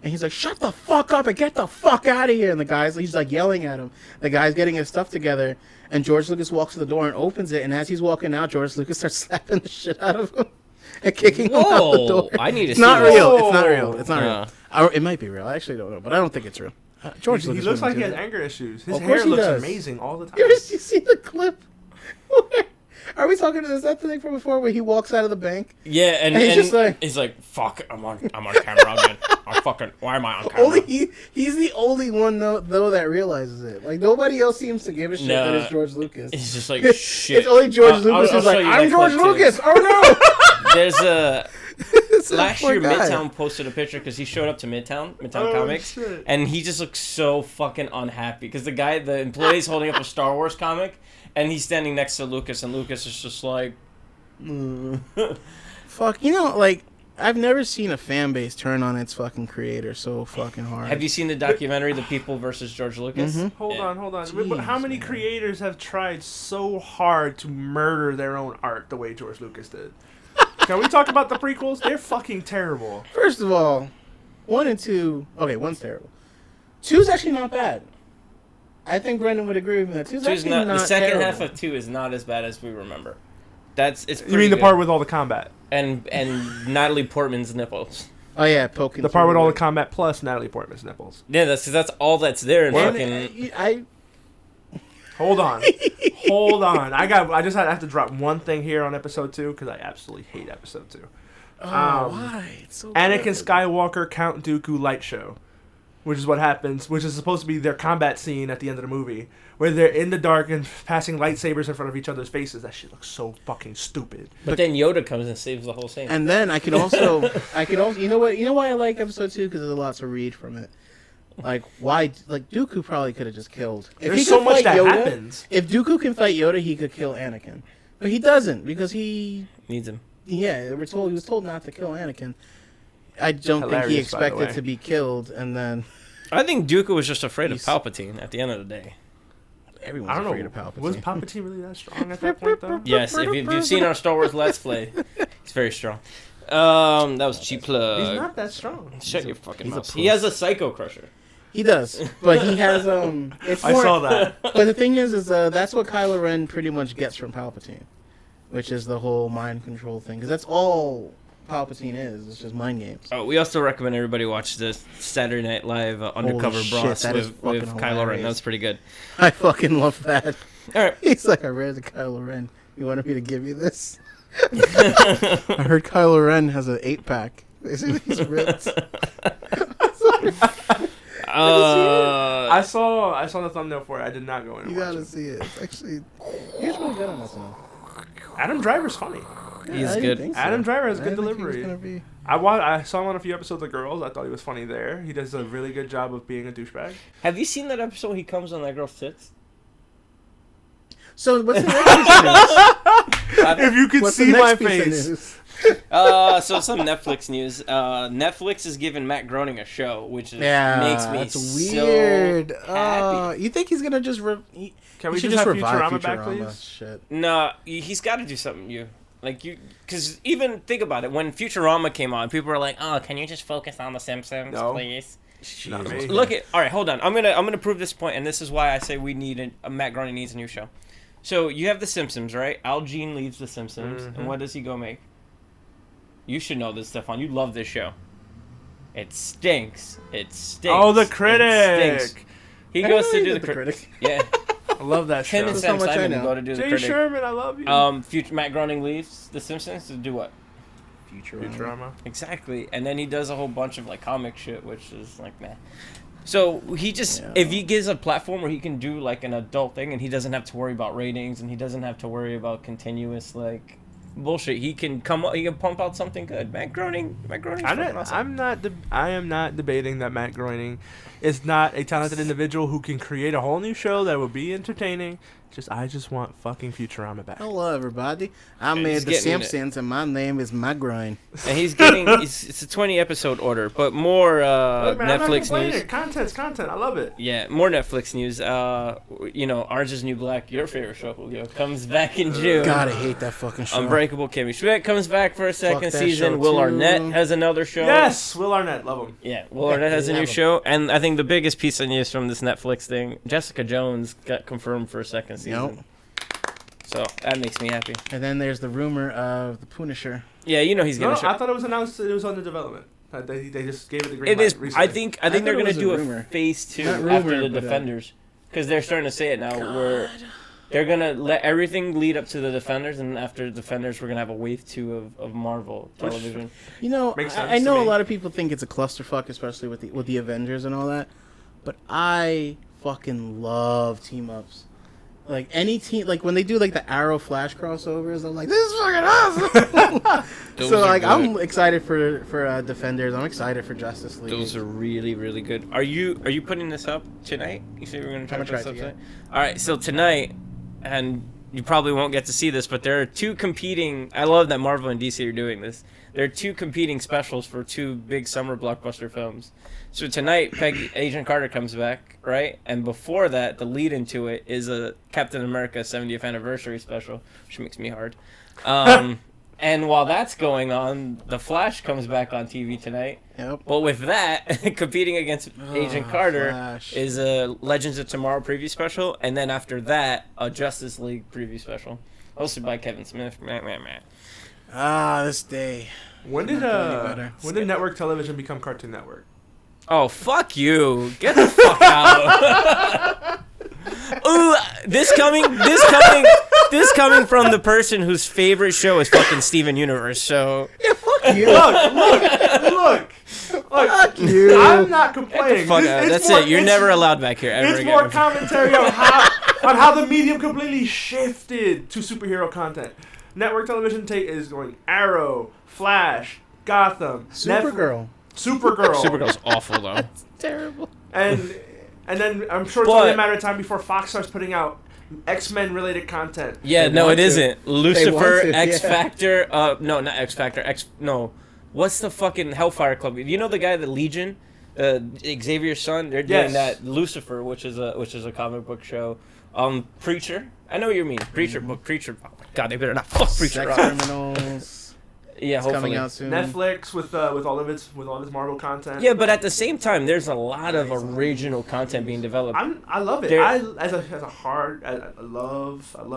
[SPEAKER 2] and he's like, "Shut the fuck up and get the fuck out of here!" And he's like yelling at him. The guy's getting his stuff together, and George Lucas walks to the door and opens it, and as he's walking out, George Lucas starts slapping the shit out of him and kicking him out the
[SPEAKER 1] Whoa,
[SPEAKER 2] door.
[SPEAKER 1] I need to
[SPEAKER 2] It's
[SPEAKER 1] see
[SPEAKER 2] not
[SPEAKER 1] this.
[SPEAKER 2] real. It's not real. It's not
[SPEAKER 1] Yeah.
[SPEAKER 2] real. It might be real. I actually don't know, but I don't think it's real. George
[SPEAKER 3] He
[SPEAKER 2] Lucas
[SPEAKER 3] looks like
[SPEAKER 2] wouldn't
[SPEAKER 3] he
[SPEAKER 2] do
[SPEAKER 3] has
[SPEAKER 2] that.
[SPEAKER 3] anger issues. His
[SPEAKER 2] Of course
[SPEAKER 3] hair
[SPEAKER 2] he
[SPEAKER 3] looks
[SPEAKER 2] does.
[SPEAKER 3] amazing all the time.
[SPEAKER 2] You see the clip? Are we talking to that thing from before where he walks out of the bank?
[SPEAKER 1] Yeah, and
[SPEAKER 2] he's just like-
[SPEAKER 1] he's like, "Fuck, I'm on camera again. Why am I on camera?"
[SPEAKER 2] Only he's the only one though that realizes it. Like nobody else seems to give a shit that
[SPEAKER 1] No.
[SPEAKER 2] it's George Lucas.
[SPEAKER 1] He's just like, "Shit."
[SPEAKER 2] It's only George Lucas
[SPEAKER 1] I'll
[SPEAKER 2] who's
[SPEAKER 1] show
[SPEAKER 2] like,
[SPEAKER 1] you
[SPEAKER 2] "I'm
[SPEAKER 1] that
[SPEAKER 2] George
[SPEAKER 1] clip, too.
[SPEAKER 2] Lucas." Oh no!
[SPEAKER 1] There's a
[SPEAKER 2] It's that
[SPEAKER 1] last
[SPEAKER 2] poor
[SPEAKER 1] year
[SPEAKER 2] guy.
[SPEAKER 1] Midtown posted a picture because he showed up to Midtown
[SPEAKER 3] Oh,
[SPEAKER 1] Comics,
[SPEAKER 3] shit.
[SPEAKER 1] and he just looks so fucking unhappy because the employee's holding up a Star Wars comic, and he's standing next to Lucas, and Lucas is just like,
[SPEAKER 2] Fuck, like I've never seen a fan base turn on its fucking creator so fucking hard.
[SPEAKER 1] "Have you seen the documentary, The People versus George Lucas?"
[SPEAKER 2] Mhm.
[SPEAKER 3] Hold
[SPEAKER 1] Yeah.
[SPEAKER 3] on. But how many creators have tried so hard to murder their own art the way George Lucas did? Can we talk about the prequels? They're fucking terrible.
[SPEAKER 2] First of all, 1 and 2. Okay, 1's terrible. 2's actually not bad. I think Brendan would agree with me that 2's
[SPEAKER 1] Two's
[SPEAKER 2] actually
[SPEAKER 1] not,
[SPEAKER 2] not
[SPEAKER 1] the second
[SPEAKER 2] terrible.
[SPEAKER 1] half of 2 is not as bad as we remember. It's
[SPEAKER 3] You mean the
[SPEAKER 1] good.
[SPEAKER 3] part with all the combat?
[SPEAKER 1] and Natalie Portman's nipples.
[SPEAKER 2] Oh yeah, poking
[SPEAKER 3] The part with
[SPEAKER 2] through
[SPEAKER 3] all
[SPEAKER 2] it.
[SPEAKER 3] the combat plus Natalie Portman's nipples.
[SPEAKER 1] Yeah, that's all that's there. In
[SPEAKER 2] And,
[SPEAKER 1] fucking
[SPEAKER 2] I
[SPEAKER 3] Hold on. Hold on. I have to drop one thing here on episode 2 because I absolutely hate episode 2.
[SPEAKER 2] why? It's so
[SPEAKER 3] Anakin
[SPEAKER 2] good.
[SPEAKER 3] Skywalker Count Dooku light show, which is what happens, which is supposed to be their combat scene at the end of the movie, where they're in the dark and passing lightsabers in front of each other's faces. That shit looks so fucking stupid.
[SPEAKER 1] But then Yoda comes and saves the whole scene.
[SPEAKER 2] And then I could also, you know why I like episode 2? Because there's a lot to read from it. Like, why? Like, Dooku probably could have just killed. If
[SPEAKER 3] There's
[SPEAKER 2] he
[SPEAKER 3] so
[SPEAKER 2] could
[SPEAKER 3] much
[SPEAKER 2] fight
[SPEAKER 3] that
[SPEAKER 2] Yoda,
[SPEAKER 3] happens.
[SPEAKER 2] If Dooku can fight Yoda, he could kill Anakin. But he doesn't, because he...
[SPEAKER 1] Needs him.
[SPEAKER 2] Yeah, he was told not to kill Anakin. I don't think he
[SPEAKER 3] Hilarious, by the
[SPEAKER 2] expected
[SPEAKER 3] way.
[SPEAKER 2] to be killed, and then...
[SPEAKER 1] I think Dooku was just afraid of Palpatine at the end of the day.
[SPEAKER 2] Everyone's
[SPEAKER 3] I don't
[SPEAKER 2] afraid
[SPEAKER 3] know.
[SPEAKER 2] of Palpatine.
[SPEAKER 3] Was Palpatine really that strong at that point, though?
[SPEAKER 1] Yes, if you've seen our Star Wars Let's Play, he's very strong. That was a cheap plug.
[SPEAKER 3] He's not that strong.
[SPEAKER 1] Shut your fucking mouth.
[SPEAKER 2] puss.
[SPEAKER 1] He has a Psycho Crusher.
[SPEAKER 2] He does, but he has it's
[SPEAKER 3] I
[SPEAKER 2] more,
[SPEAKER 3] saw that.
[SPEAKER 2] But the thing is that's what Kylo Ren pretty much gets from Palpatine, which is the whole mind control thing. Because that's all Palpatine is. It's just mind games.
[SPEAKER 1] Oh, we also recommend everybody watch the Saturday Night Live Undercover
[SPEAKER 2] shit,
[SPEAKER 1] Bros
[SPEAKER 2] that is
[SPEAKER 1] with
[SPEAKER 2] fucking
[SPEAKER 1] Kylo Ren.
[SPEAKER 2] hilarious.
[SPEAKER 1] That was pretty good.
[SPEAKER 2] I fucking love that.
[SPEAKER 1] All right.
[SPEAKER 2] He's like, I read the Kylo Ren. You wanted me to give you this? I heard Kylo Ren has an 8-pack. He's ripped.
[SPEAKER 3] I saw the thumbnail for it. I did not go in and
[SPEAKER 2] You
[SPEAKER 3] watch
[SPEAKER 2] gotta
[SPEAKER 3] it.
[SPEAKER 2] see it. It's actually, he's really good on this one.
[SPEAKER 3] Adam Driver's funny.
[SPEAKER 1] He's
[SPEAKER 2] I didn't
[SPEAKER 1] good.
[SPEAKER 2] think so.
[SPEAKER 3] Adam Driver has
[SPEAKER 2] I
[SPEAKER 3] good
[SPEAKER 2] didn't think he was
[SPEAKER 3] delivery.
[SPEAKER 2] gonna be-
[SPEAKER 3] I saw him on a few episodes of Girls. I thought he was funny there. He does a really good job of being a douchebag.
[SPEAKER 1] Have you seen that episode he comes on that girl's tits?
[SPEAKER 2] So what's the next piece of news?
[SPEAKER 3] If you could
[SPEAKER 2] What's
[SPEAKER 3] see
[SPEAKER 2] the
[SPEAKER 3] my
[SPEAKER 2] next piece of
[SPEAKER 3] face.
[SPEAKER 2] news?
[SPEAKER 1] So some Netflix news. Netflix is giving Matt Groening a show, which is, makes me
[SPEAKER 2] that's weird.
[SPEAKER 1] so happy.
[SPEAKER 2] You think he's gonna just?
[SPEAKER 3] Can
[SPEAKER 2] he
[SPEAKER 3] we
[SPEAKER 2] should
[SPEAKER 3] just have
[SPEAKER 2] revive
[SPEAKER 3] Futurama back, please?
[SPEAKER 2] Shit.
[SPEAKER 1] No, he's got to do something. Because even think about it. When Futurama came on, people were like, "Oh, can you just focus on The Simpsons,
[SPEAKER 3] No.
[SPEAKER 1] please?"
[SPEAKER 3] Not me.
[SPEAKER 1] Look at. All right, hold on. I'm gonna prove this point, and this is why I say we need Matt Groening needs a new show. So you have The Simpsons, right? Al Jean leaves The Simpsons, and what does he go make? You should know this, Stefan. You love this show. It stinks. It stinks.
[SPEAKER 3] Oh, The
[SPEAKER 1] It
[SPEAKER 3] Critic.
[SPEAKER 1] stinks. He
[SPEAKER 2] I
[SPEAKER 1] goes
[SPEAKER 2] know
[SPEAKER 1] to
[SPEAKER 2] he
[SPEAKER 1] do
[SPEAKER 2] did
[SPEAKER 1] The
[SPEAKER 2] The
[SPEAKER 1] Critic.
[SPEAKER 2] Critic.
[SPEAKER 1] Yeah.
[SPEAKER 3] I love that show.
[SPEAKER 1] Him and
[SPEAKER 2] That's
[SPEAKER 1] Sam
[SPEAKER 2] how much I
[SPEAKER 1] Simon
[SPEAKER 2] know.
[SPEAKER 1] go to do The
[SPEAKER 3] Jay
[SPEAKER 1] Critic.
[SPEAKER 3] Sherman, I love you.
[SPEAKER 1] Matt Groening leaves The Simpsons to do what?
[SPEAKER 3] Futurama.
[SPEAKER 1] Exactly. And then he does a whole bunch of like comic shit, which is like, man. So he just,
[SPEAKER 2] Yeah.
[SPEAKER 1] if he gives a platform where he can do like an adult thing and he doesn't have to worry about ratings and he doesn't have to worry about continuous like bullshit, he can pump out something good. Matt Groening's fucking awesome.
[SPEAKER 3] I am not debating that Matt Groening is not a talented individual who can create a whole new show that will be entertaining. I just want fucking Futurama back.
[SPEAKER 2] Hello, everybody. I made
[SPEAKER 1] he's
[SPEAKER 2] The
[SPEAKER 1] getting it.
[SPEAKER 2] Simpsons, and my name is Matt Groening.
[SPEAKER 1] And he's getting, it's a 20 episode order, but more
[SPEAKER 3] Look, man, I'm not
[SPEAKER 1] Netflix
[SPEAKER 3] complaining.
[SPEAKER 1] news.
[SPEAKER 3] Content's content. I love it.
[SPEAKER 1] Yeah, more Netflix news. Orange is the New Black, your favorite show, Julio, comes back in June.
[SPEAKER 2] God, I hate that fucking show.
[SPEAKER 1] Unbreakable Kimmy Schmidt comes back for a second
[SPEAKER 2] that
[SPEAKER 1] season.
[SPEAKER 2] show,
[SPEAKER 1] Will
[SPEAKER 2] too.
[SPEAKER 1] Arnett has another show.
[SPEAKER 3] Yes, Will Arnett. Love him.
[SPEAKER 1] Yeah, Will Arnett has a new
[SPEAKER 2] love him.
[SPEAKER 1] show. And I think the biggest piece of news from this Netflix thing, Jessica Jones got confirmed for a second season.
[SPEAKER 2] Nope.
[SPEAKER 1] So that makes me happy.
[SPEAKER 2] And then there's the rumor of the Punisher.
[SPEAKER 1] Yeah, you know he's
[SPEAKER 3] No,
[SPEAKER 1] going to show.
[SPEAKER 3] I thought it was announced. It was under development. They just gave it the green
[SPEAKER 1] It
[SPEAKER 3] light
[SPEAKER 1] is.
[SPEAKER 3] recently.
[SPEAKER 1] I think
[SPEAKER 2] thought
[SPEAKER 1] they're
[SPEAKER 2] it
[SPEAKER 1] going to
[SPEAKER 2] was a
[SPEAKER 1] do a
[SPEAKER 2] rumor.
[SPEAKER 1] phase 2
[SPEAKER 2] Not rumor,
[SPEAKER 1] after the
[SPEAKER 2] but,
[SPEAKER 1] Defenders. Because they're starting to say it now where they're going to let everything lead up to the Defenders. And after Defenders, we're going to have a wave 2 of Marvel television.
[SPEAKER 2] You know,
[SPEAKER 3] Makes sense
[SPEAKER 2] I know
[SPEAKER 3] to
[SPEAKER 2] a
[SPEAKER 3] me.
[SPEAKER 2] lot of people think it's a clusterfuck, especially with the Avengers and all that. But I fucking love team ups. Like any team, like when they do like the Arrow Flash crossovers, I'm like, this is fucking awesome.
[SPEAKER 1] Those
[SPEAKER 2] So
[SPEAKER 1] are
[SPEAKER 2] like,
[SPEAKER 1] good.
[SPEAKER 2] I'm excited for Defenders. I'm excited for Justice League.
[SPEAKER 1] Those are really, really good. Are you putting this up tonight? You said we were going to
[SPEAKER 2] I'm
[SPEAKER 1] try
[SPEAKER 2] gonna
[SPEAKER 1] to
[SPEAKER 2] try
[SPEAKER 1] put this
[SPEAKER 2] to,
[SPEAKER 1] up tonight? All right, so tonight, and you probably won't get to see this, but there are 2 competing... I love that Marvel and DC are doing this. There are 2 competing specials for 2 big summer blockbuster films. So tonight, Agent Carter comes back, right? And before that, the lead into it is a Captain America 70th anniversary special, which makes me hard. And while that's going on, The Flash comes back on TV tonight.
[SPEAKER 2] Yep.
[SPEAKER 1] But with that, competing against Agent Carter
[SPEAKER 2] Flash.
[SPEAKER 1] is a Legends of Tomorrow preview special, and then after that, a Justice League preview special, hosted by Kevin Smith.
[SPEAKER 2] This day.
[SPEAKER 3] When did
[SPEAKER 2] Not gonna be better.
[SPEAKER 3] when did network television become Cartoon Network?
[SPEAKER 1] Oh, fuck you! Get the fuck out! Ooh, this coming from the person whose favorite show is fucking Steven Universe. So
[SPEAKER 2] Yeah, fuck you.
[SPEAKER 3] Look.
[SPEAKER 2] Fuck you.
[SPEAKER 3] I'm not complaining.
[SPEAKER 1] fuck
[SPEAKER 3] This-
[SPEAKER 1] out.
[SPEAKER 3] it's
[SPEAKER 1] That's
[SPEAKER 3] more-
[SPEAKER 1] it. You're
[SPEAKER 3] it's-
[SPEAKER 1] never allowed back here ever
[SPEAKER 3] It's
[SPEAKER 1] again.
[SPEAKER 3] more commentary on how the medium completely shifted to superhero content. Network television is going Arrow, Flash, Gotham,
[SPEAKER 2] Supergirl.
[SPEAKER 3] Supergirl.
[SPEAKER 1] Supergirl's awful though.
[SPEAKER 2] Terrible.
[SPEAKER 3] And then I'm sure it's only a matter of time before Fox starts putting out X-Men related content.
[SPEAKER 1] Yeah,
[SPEAKER 2] They
[SPEAKER 1] no,
[SPEAKER 2] want
[SPEAKER 1] it
[SPEAKER 2] to.
[SPEAKER 1] isn't.
[SPEAKER 2] They
[SPEAKER 1] Lucifer,
[SPEAKER 2] want to,
[SPEAKER 1] X
[SPEAKER 2] yeah.
[SPEAKER 1] Factor. No, not X Factor. No, what's the fucking Hellfire Club? You know the guy, the Legion, Xavier's son. They're doing that. Lucifer, which is a comic book show. Preacher. I know what you mean. Preacher book. Preacher. Oh my God, they better not fuck Preacher.
[SPEAKER 2] Sex Criminals.
[SPEAKER 1] Yeah,
[SPEAKER 2] It's
[SPEAKER 1] hopefully.
[SPEAKER 2] coming out soon.
[SPEAKER 3] Netflix with all of its Marvel content.
[SPEAKER 1] Yeah, but at the same time, there's a lot of original content being developed.
[SPEAKER 3] I love it.
[SPEAKER 1] There-
[SPEAKER 3] I love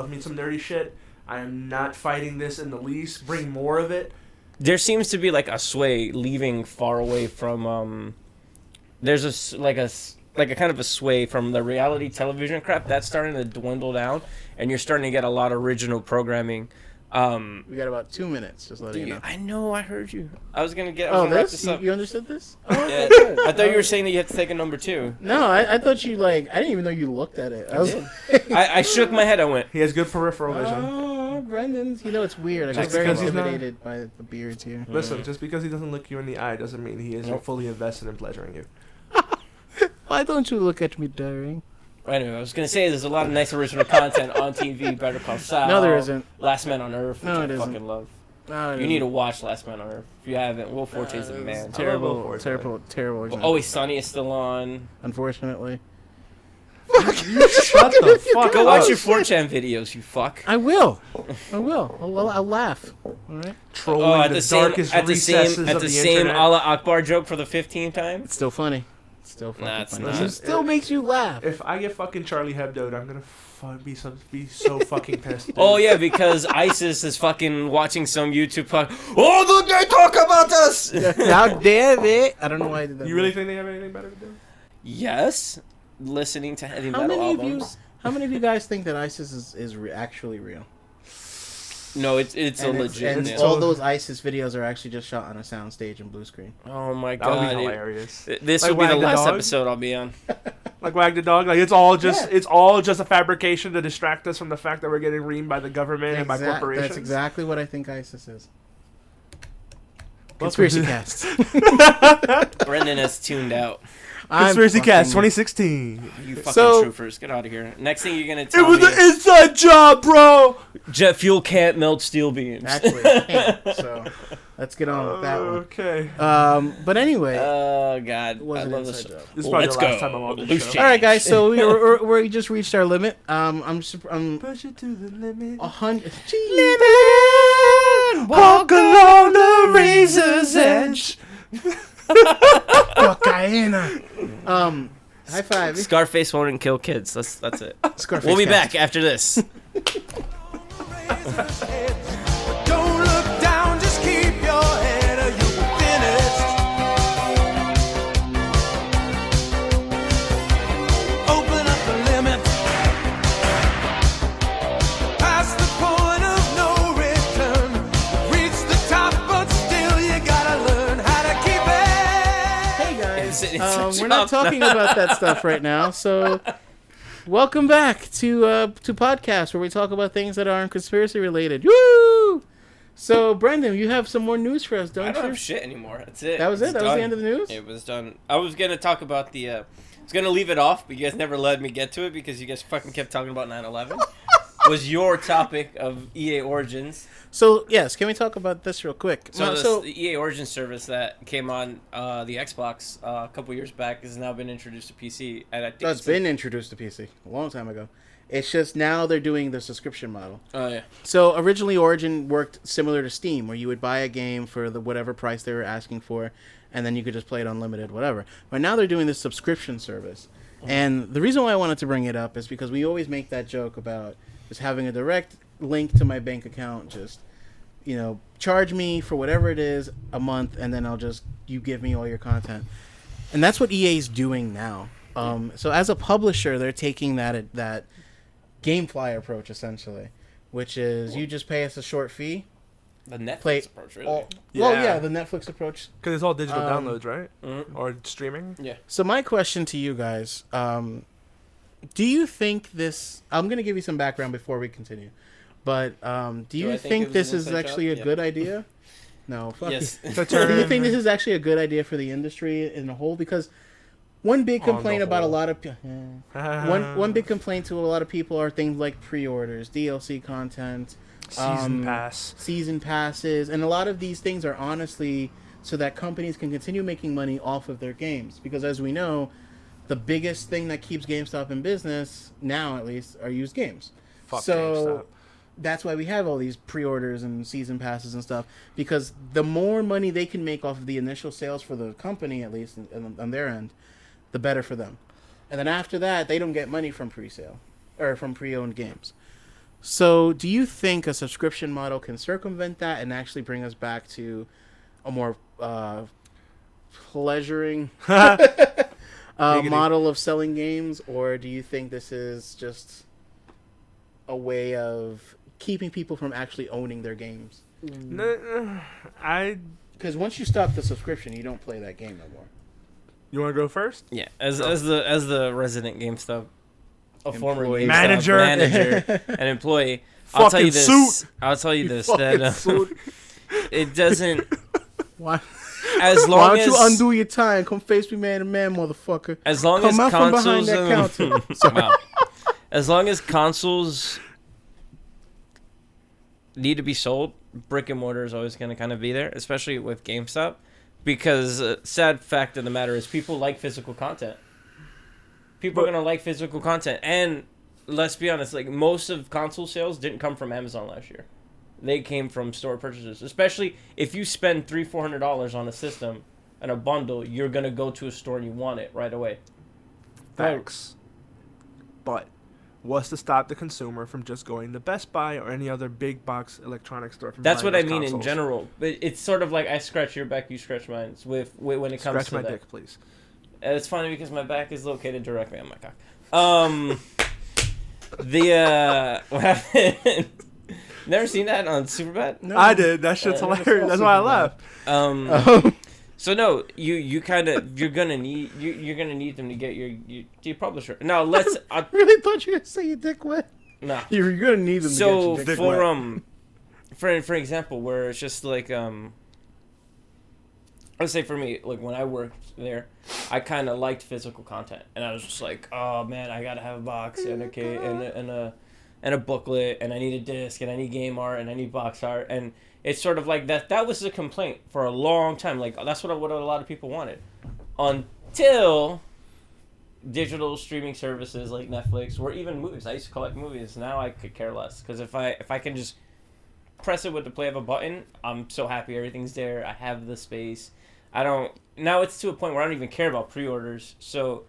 [SPEAKER 3] me some nerdy shit. I am not fighting this in the least. Bring more of it.
[SPEAKER 1] There seems to be like a sway leaving far away from there's a kind of a sway from the reality television crap that's starting to dwindle down, and you're starting to get a lot of original programming.
[SPEAKER 2] We got about 2 minutes. Just letting you know.
[SPEAKER 1] I know, I heard you. I was gonna
[SPEAKER 2] Oh,
[SPEAKER 1] wrap
[SPEAKER 2] this?
[SPEAKER 1] up.
[SPEAKER 2] You understood this? Oh,
[SPEAKER 1] Yeah,
[SPEAKER 2] good.
[SPEAKER 1] I thought you were saying that you had to take a number 2.
[SPEAKER 2] No, I thought you I didn't even know you looked at it. I was.
[SPEAKER 1] I shook my head. I went.
[SPEAKER 3] He has good peripheral vision.
[SPEAKER 2] Oh, Brendan's. You know it's weird. I got
[SPEAKER 3] Just
[SPEAKER 2] very
[SPEAKER 3] because he's not-
[SPEAKER 2] intimidated by the beards here.
[SPEAKER 3] Listen, just because he doesn't look you in the eye doesn't mean he isn't fully invested in pleasuring you.
[SPEAKER 2] Why don't you look at me, darling?
[SPEAKER 1] Anyway, I was gonna say there's a lot of nice original content on TV. Better Call Saul.
[SPEAKER 2] No, there isn't.
[SPEAKER 1] Last Man on Earth, which
[SPEAKER 2] No,
[SPEAKER 1] I
[SPEAKER 2] it isn't.
[SPEAKER 1] fucking love.
[SPEAKER 2] No,
[SPEAKER 1] You need to watch Last Man on Earth. If you haven't, Will Forte's a man.
[SPEAKER 2] terrible example.
[SPEAKER 1] Always Sunny is still on.
[SPEAKER 2] Unfortunately.
[SPEAKER 3] Shut the fuck
[SPEAKER 1] Go
[SPEAKER 3] up.
[SPEAKER 1] watch your 4chan videos, you fuck.
[SPEAKER 2] I will. I'll laugh. All right.
[SPEAKER 3] Trolling the darkest recesses
[SPEAKER 1] at
[SPEAKER 3] of
[SPEAKER 1] the
[SPEAKER 3] the
[SPEAKER 1] same
[SPEAKER 3] internet.
[SPEAKER 1] Allah Akbar joke for the 15th time.
[SPEAKER 2] It's still funny. It's still fucking
[SPEAKER 1] Nah, it's
[SPEAKER 2] funny.
[SPEAKER 1] not.
[SPEAKER 2] It still makes you laugh.
[SPEAKER 3] If I get fucking Charlie Hebdo'd, I'm gonna be so fucking pissed. Dude.
[SPEAKER 1] Oh yeah, because ISIS is fucking watching some YouTube. Oh, did they talk about us?
[SPEAKER 2] How damn it! I don't know why I did that.
[SPEAKER 3] You really think they have anything better to do?
[SPEAKER 1] Yes, listening to heavy
[SPEAKER 2] How
[SPEAKER 1] metal
[SPEAKER 2] many of you?
[SPEAKER 1] albums.
[SPEAKER 2] How many of you guys think that ISIS is actually real?
[SPEAKER 1] No, it's a
[SPEAKER 2] And
[SPEAKER 1] legit.
[SPEAKER 2] and
[SPEAKER 1] thing.
[SPEAKER 2] all those ISIS videos are actually just shot on a soundstage and blue screen.
[SPEAKER 1] Oh my
[SPEAKER 3] That would
[SPEAKER 1] god,
[SPEAKER 3] be hilarious.
[SPEAKER 1] this
[SPEAKER 3] Like
[SPEAKER 1] will be the
[SPEAKER 3] Wag the
[SPEAKER 1] last
[SPEAKER 3] Dog?
[SPEAKER 1] episode I'll be on.
[SPEAKER 3] Like Wag the Dog, like it's all just a fabrication to distract us from the fact that we're getting reamed by the government and by corporations.
[SPEAKER 2] That's exactly what I think ISIS is. Conspiracy cast.
[SPEAKER 1] Brendan has tuned out.
[SPEAKER 3] Conspiracy Cast
[SPEAKER 2] fucking-
[SPEAKER 3] 2016.
[SPEAKER 1] You fucking
[SPEAKER 2] So-
[SPEAKER 1] troopers, get out of here. Next thing you're gonna
[SPEAKER 3] It
[SPEAKER 1] tell
[SPEAKER 3] was
[SPEAKER 1] me,
[SPEAKER 3] an inside job, bro.
[SPEAKER 1] jet fuel can't melt steel beams.
[SPEAKER 2] Actually, I can't. So let's get on with that one.
[SPEAKER 3] Okay.
[SPEAKER 2] But anyway.
[SPEAKER 1] Oh god,
[SPEAKER 2] It was
[SPEAKER 1] I
[SPEAKER 2] an
[SPEAKER 1] love
[SPEAKER 2] inside
[SPEAKER 1] this.
[SPEAKER 2] job.
[SPEAKER 3] This is probably
[SPEAKER 1] Let's
[SPEAKER 3] the last
[SPEAKER 1] go.
[SPEAKER 3] time I'm on this
[SPEAKER 1] Loose
[SPEAKER 3] show.
[SPEAKER 2] All right, guys. So we just reached our limit. I'm
[SPEAKER 3] Push it to the limit.
[SPEAKER 2] 100.
[SPEAKER 3] Walk along the razor's edge.
[SPEAKER 2] Cocaine. High five.
[SPEAKER 1] Scarface won't kill kids. That's it.
[SPEAKER 2] Scarface
[SPEAKER 1] We'll be
[SPEAKER 2] cast.
[SPEAKER 1] back after this.
[SPEAKER 7] Don't look down, just keep your head or you'll be finished. Open up the limit. Past the point of no return. Reach the top, but still you gotta learn how to keep it.
[SPEAKER 2] Hey guys.
[SPEAKER 1] It's a
[SPEAKER 2] We're not
[SPEAKER 1] job.
[SPEAKER 2] talking about that stuff right now. So welcome back to podcast where we talk about things that aren't conspiracy related. Woo! So Brendan, you have some more news for us, don't,
[SPEAKER 1] I don't
[SPEAKER 2] you?
[SPEAKER 1] have shit anymore. That's it.
[SPEAKER 2] That was
[SPEAKER 1] It's
[SPEAKER 2] it? That was the
[SPEAKER 1] done.
[SPEAKER 2] end of the news?
[SPEAKER 1] It was done. I was gonna talk about the. I was gonna leave it off, but you guys never let me get to it because you guys fucking kept talking about 9/11. Was your topic of EA Origins?
[SPEAKER 2] So yes, can we talk about this real quick?
[SPEAKER 1] So, the EA Origins service that came on the Xbox a couple years back has now been introduced to PC, and I think
[SPEAKER 2] it's been introduced to PC a long time ago. It's just now they're doing the subscription model.
[SPEAKER 1] Oh yeah.
[SPEAKER 2] So originally Origin worked similar to Steam, where you would buy a game for the whatever price they were asking for, and then you could just play it unlimited, whatever. But now they're doing this subscription service. And the reason why I wanted to bring it up is because we always make that joke about just having a direct link to my bank account, just, you know, charge me for whatever it is a month, and then you give me all your content. And that's what EA's doing now. So as a publisher, they're taking that GameFly approach, essentially, which is you just pay us a short fee.
[SPEAKER 1] The Netflix
[SPEAKER 2] Play
[SPEAKER 1] approach, really.
[SPEAKER 2] Well,
[SPEAKER 3] Yeah.
[SPEAKER 2] yeah, the Netflix approach.
[SPEAKER 3] Because it's all digital
[SPEAKER 2] Um,
[SPEAKER 3] downloads, right?
[SPEAKER 1] Mhm.
[SPEAKER 3] Or streaming.
[SPEAKER 1] Yeah.
[SPEAKER 2] So my question to you guys, do you think this... I'm going to give you some background before we continue. But do you
[SPEAKER 1] I think it
[SPEAKER 2] think
[SPEAKER 1] was
[SPEAKER 2] this
[SPEAKER 1] an
[SPEAKER 2] is
[SPEAKER 1] inside
[SPEAKER 2] actually
[SPEAKER 1] job?
[SPEAKER 2] a
[SPEAKER 1] Yeah.
[SPEAKER 2] good idea? No, fuck
[SPEAKER 1] Yes.
[SPEAKER 2] you. Do you think this is actually a good idea for the industry in a whole? Because One big
[SPEAKER 3] On the
[SPEAKER 2] complaint about a
[SPEAKER 3] whole.
[SPEAKER 2] lot of one big complaint to a lot of people are things like pre-orders, DLC content,
[SPEAKER 3] Season pass.
[SPEAKER 2] season passes, and a lot of these things are honestly so that companies can continue making money off of their games. Because as we know, the biggest thing that keeps GameStop in business now, at least, are used games.
[SPEAKER 3] Fuck
[SPEAKER 2] so
[SPEAKER 3] GameStop.
[SPEAKER 2] that's why we have all these pre-orders and season passes and stuff, because the more money they can make off of the initial sales for the company, at least on their end, the better for them. And then after that, they don't get money from pre-sale or from pre-owned games. So do you think a subscription model can circumvent that and actually bring us back to a more pleasuring model of selling games? Or do you think this is just a way of keeping people from actually owning their games? Because once you stop the subscription, you don't play that game no more.
[SPEAKER 3] You want to go first?
[SPEAKER 1] Yeah, as the resident GameStop, a former
[SPEAKER 2] Employee.
[SPEAKER 1] GameStop
[SPEAKER 3] Manager.
[SPEAKER 1] manager, and employee. I'll tell you
[SPEAKER 3] Fucking
[SPEAKER 1] this.
[SPEAKER 3] suit.
[SPEAKER 1] I'll tell you this.
[SPEAKER 2] Fucking
[SPEAKER 1] That
[SPEAKER 2] suit.
[SPEAKER 1] it doesn't.
[SPEAKER 2] Why?
[SPEAKER 1] As long
[SPEAKER 2] Why don't
[SPEAKER 1] as
[SPEAKER 2] you undo your tie and come face me man to man, motherfucker?
[SPEAKER 1] as long
[SPEAKER 2] Come
[SPEAKER 1] as
[SPEAKER 2] out from behind
[SPEAKER 1] consoles
[SPEAKER 2] that
[SPEAKER 1] and-
[SPEAKER 2] counter. Sorry.
[SPEAKER 1] Wow. As long as consoles need to be sold, brick and mortar is always going to kind of be there, especially with GameStop, because sad fact of the matter is people like physical content. People are going to like physical content, and let's be honest, like most of console sales didn't come from Amazon last year. They came from store purchases, especially if you spend $300-$400 on a system and a bundle, you're going to go to a store and you want it right away.
[SPEAKER 3] Thanks. But what's to stop the consumer from just going to Best Buy or any other big box electronic store? From
[SPEAKER 1] That's
[SPEAKER 3] buying
[SPEAKER 1] what I
[SPEAKER 3] those
[SPEAKER 1] mean in
[SPEAKER 3] consoles?
[SPEAKER 1] general. But it's sort of like I scratch your back, you scratch mine. With when it comes
[SPEAKER 3] Scratch
[SPEAKER 1] to
[SPEAKER 3] my
[SPEAKER 1] that.
[SPEAKER 3] dick, please.
[SPEAKER 1] It's funny because my back is located directly on my cock. What happened? Never seen that on Superbad?
[SPEAKER 2] No.
[SPEAKER 3] I did. That shit's
[SPEAKER 2] I never
[SPEAKER 3] hilarious.
[SPEAKER 2] saw
[SPEAKER 3] That's why I
[SPEAKER 2] Superbad.
[SPEAKER 3] laughed.
[SPEAKER 1] So no, you're gonna need them to get your publisher. Now let's
[SPEAKER 2] I really thought you were going to say your dick wet.
[SPEAKER 1] no.
[SPEAKER 2] You're going to need them to get
[SPEAKER 1] So
[SPEAKER 2] your dick
[SPEAKER 1] for
[SPEAKER 2] wet.
[SPEAKER 1] for example, where it's just like let's say for me, like when I worked there, I kind of liked physical content, and I was just like, oh man, I gotta have a box and a booklet, and I need a disc, and I need game art, and I need box art, and it's sort of like that was a complaint for a long time. Like that's what a lot of people wanted, until digital streaming services like Netflix or even movies. I used to collect movies. Now I could care less, because if I can just press it with the play of a button, I'm so happy everything's there. I have the space. Now it's to a point where I don't even care about pre-orders. So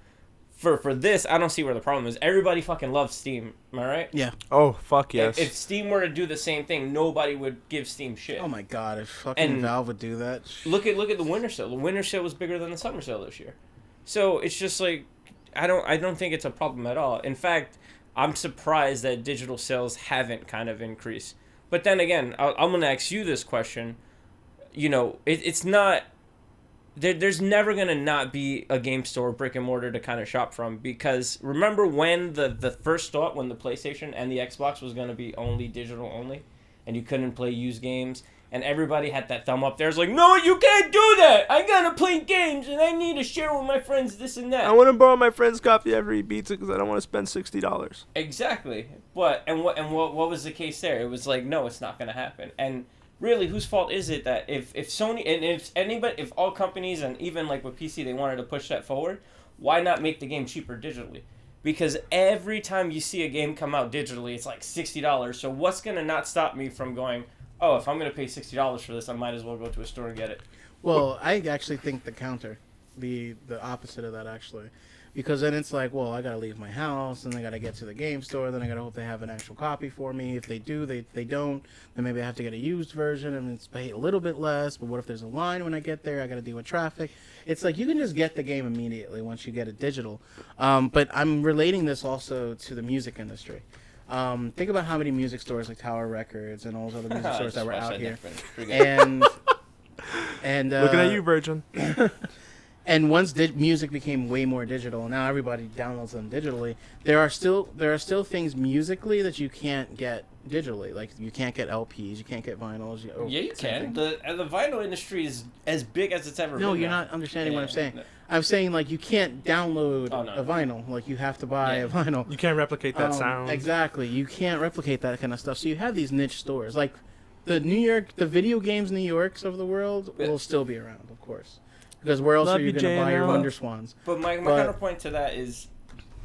[SPEAKER 1] for this, I don't see where the problem is. Everybody fucking loves Steam. Am I right?
[SPEAKER 2] Yeah.
[SPEAKER 3] Oh, fuck yes.
[SPEAKER 1] If Steam were to do the same thing, nobody would give Steam shit.
[SPEAKER 2] Oh my god, if fucking
[SPEAKER 1] And
[SPEAKER 2] Valve would do that.
[SPEAKER 1] Look at the winter sale. The winter sale was bigger than the summer sale this year. So it's just like I don't think it's a problem at all. In fact, I'm surprised that digital sales haven't kind of increased. But then again, I'm going to ask you this question. You know, it's not... There's never going to not be a game store, brick and mortar to kind of shop from. Because remember when the first thought, when the PlayStation and the Xbox was going to be only digital only? And you couldn't play used games? And everybody had that thumb up there. It's like, no, you can't do that! I got to play games and I need to share with my friends this and that.
[SPEAKER 3] I want to borrow my friend's copy after he beats it because I don't want to spend $60.
[SPEAKER 1] Exactly. What was the case there? It was like, no, it's not going to happen. And really, whose fault is it that if Sony and if all companies and even like with PC they wanted to push that forward, why not make the game cheaper digitally? Because every time you see a game come out digitally, it's like $60. So what's going to not stop me from going, oh, if I'm going to pay $60 for this, I might as well go to a store and get it.
[SPEAKER 2] Well, I actually think the opposite of that, actually. Because then it's like, well, I got to leave my house, and I got to get to the game store, then I got to hope they have an actual copy for me. If they do, they don't, then maybe I have to get a used version, and it's pay a little bit less, but what if there's a line when I get there? I got to deal with traffic. It's like you can just get the game immediately once you get it digital. But I'm relating this also to the music industry. Think about how many music stores like Tower Records and all those other music stores that were out here. And
[SPEAKER 3] Looking at you, Virgin.
[SPEAKER 2] And once music became way more digital, now everybody downloads them digitally. There are still things musically that you can't get digitally. Like you can't get LPs, you can't get vinyls.
[SPEAKER 1] Yeah, you can. The vinyl industry is as big as it's ever been.
[SPEAKER 2] No, you're not understanding what I'm saying. I'm saying like you can't download
[SPEAKER 1] Oh, no.
[SPEAKER 2] a vinyl. Like you have to buy
[SPEAKER 1] Yeah.
[SPEAKER 2] a vinyl.
[SPEAKER 3] You can't replicate that sound.
[SPEAKER 2] Exactly. You can't replicate that kind of stuff. So you have these niche stores. Like the video games New Yorks of the world will still be around, of course. Because where else
[SPEAKER 3] Love
[SPEAKER 2] are you
[SPEAKER 3] you,
[SPEAKER 2] going to buy your
[SPEAKER 3] JNL.
[SPEAKER 2] Wonder Swans?
[SPEAKER 1] But my counterpoint to that is,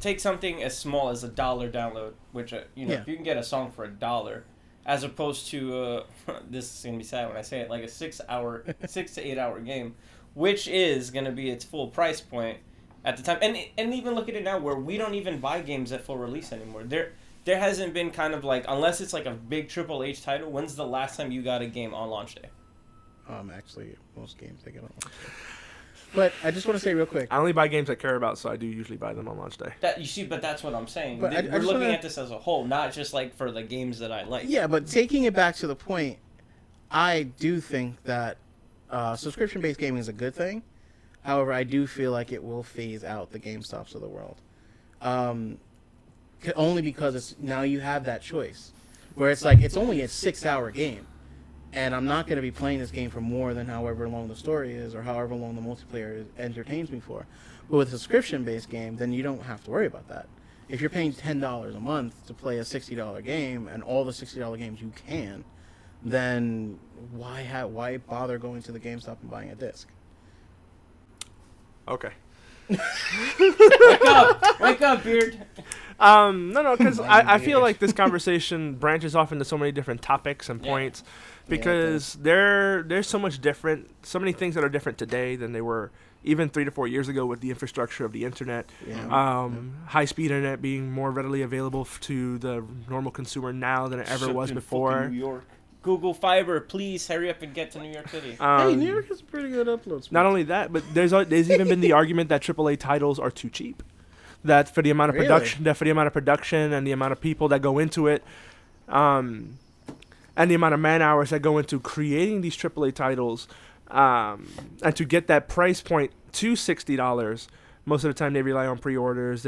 [SPEAKER 1] take something as small as $1 download, which
[SPEAKER 2] Yeah.
[SPEAKER 1] if you can get a song for $1, as opposed to this is gonna be sad when I say it, like a 6 to 8 hour game, which is gonna be its full price point at the time. And even look at it now, where we don't even buy games at full release anymore. There hasn't been kind of like, unless it's like a big Triple H title. When's the last time you got a game on launch day?
[SPEAKER 2] Actually, most games they get on launch day. But I just want to say real quick.
[SPEAKER 3] I only buy games I care about, so I do usually buy them on launch day.
[SPEAKER 1] That you see, but that's what I'm saying.
[SPEAKER 2] But I
[SPEAKER 1] We're
[SPEAKER 2] just
[SPEAKER 1] looking
[SPEAKER 2] wanna-
[SPEAKER 1] at this as a whole, not just like for the games that I like.
[SPEAKER 2] Yeah, but taking it back to the point, I do think that subscription-based gaming is a good thing. However, I do feel like it will phase out the GameStops of the world. Only because now you have that choice. Where it's like, it's only a 6-hour game. And I'm not going to be playing this game for more than however long the story is or however long the multiplayer entertains me for. But with a subscription-based game, then you don't have to worry about that. If you're paying $10 a month to play a $60 game and all the $60 games you can, then why bother going to the GameStop and buying a disc?
[SPEAKER 3] Okay.
[SPEAKER 1] Wake up, Beard.
[SPEAKER 3] No, because I feel like this conversation branches off into so many different topics and points, because there's so many things that are different today than they were even 3 to 4 years ago with the infrastructure of the internet. High-speed internet being more readily available to the normal consumer now than it ever was before.
[SPEAKER 1] New York. Google Fiber, please hurry up and get to New York City.
[SPEAKER 2] Hey, New York has pretty good upload speed.
[SPEAKER 3] Not only that, but there's even been the argument that AAA titles are too cheap. That for the amount of production, and the amount of people that go into it, and the amount of man hours that go into creating these AAA titles, and to get that price point to $60, most of the time they rely on pre-orders.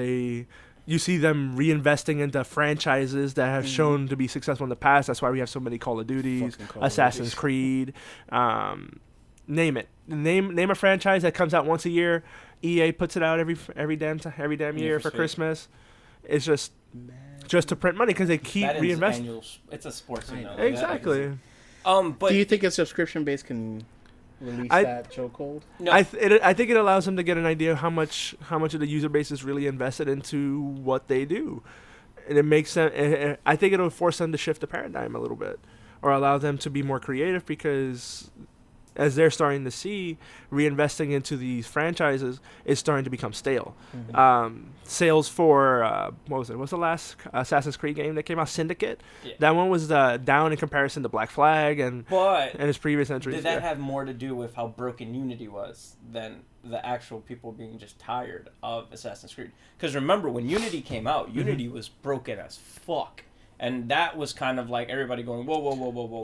[SPEAKER 3] You see them reinvesting into franchises that have shown to be successful in the past. That's why we have so many Call of Duties, Assassin's Creed, name it. Name a franchise that comes out once a year. EA puts it out every damn year for Christmas. It's just to print money because they keep reinvesting.
[SPEAKER 1] It's a sports event.
[SPEAKER 3] Exactly.
[SPEAKER 1] But
[SPEAKER 2] do you think a subscription-based can release that chokehold?
[SPEAKER 1] No.
[SPEAKER 3] I think it allows them to get an idea of how much of the user base is really invested into what they do, and it makes them. I think it'll force them to shift the paradigm a little bit, or allow them to be more creative, because as they're starting to see, reinvesting into these franchises is starting to become stale. Sales for what was it? What's the last Assassin's Creed game that came out? Syndicate.
[SPEAKER 1] Yeah.
[SPEAKER 3] That one was down in comparison to Black Flag and its previous entries.
[SPEAKER 1] Did that have more to do with how broken Unity was than the actual people being just tired of Assassin's Creed? Because remember, when Unity came out, Unity was broken as fuck. And that was kind of like everybody going, whoa.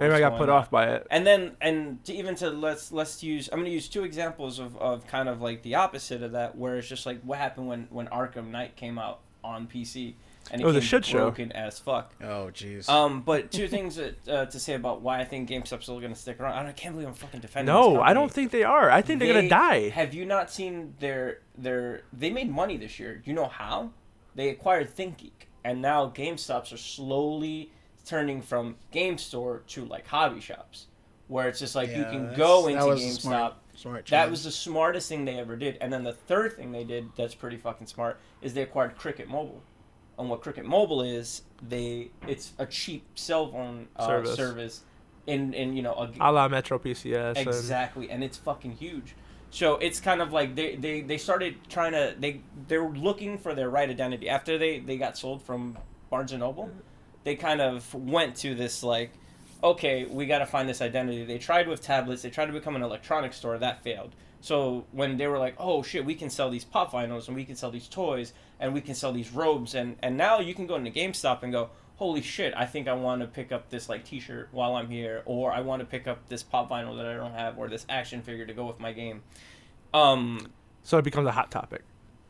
[SPEAKER 3] Everybody got put off by it.
[SPEAKER 1] And then, let's use, I'm going to use two examples of kind of like the opposite of that, where it's just like what happened when Arkham Knight came out on PC. And it
[SPEAKER 3] was a
[SPEAKER 1] came
[SPEAKER 3] shit show.
[SPEAKER 1] Broken as fuck.
[SPEAKER 2] Oh, jeez.
[SPEAKER 1] But two things to say about why I think GameStop's still going to stick around. I can't believe I'm fucking defending this
[SPEAKER 3] No,
[SPEAKER 1] company.
[SPEAKER 3] I don't think they are. I think they're going to die.
[SPEAKER 1] Have you not seen they made money this year. You know how? They acquired ThinkGeek. And now GameStops are slowly turning from game store to like hobby shops, where it's just like you can go into GameStop.
[SPEAKER 2] Smart
[SPEAKER 1] that was the smartest thing they ever did. And then the third thing they did that's pretty fucking smart is they acquired Cricket Mobile. And what Cricket Mobile is, it's a cheap cell phone service in
[SPEAKER 3] a la Metro PCS.
[SPEAKER 1] Exactly, and it's fucking huge. So it's kind of like they started trying to they were looking for their right identity after they got sold from Barnes and Noble. They kind of went to this like, okay, we got to find this identity. They tried with tablets. They tried to become an electronics store. That failed. So when they were like, oh shit, we can sell these pop vinyls and we can sell these toys and we can sell these robes and now you can go into GameStop and go, holy shit, I think I want to pick up this like t-shirt while I'm here, or I want to pick up this pop vinyl that I don't have, or this action figure to go with my game.
[SPEAKER 3] So it becomes a hot topic.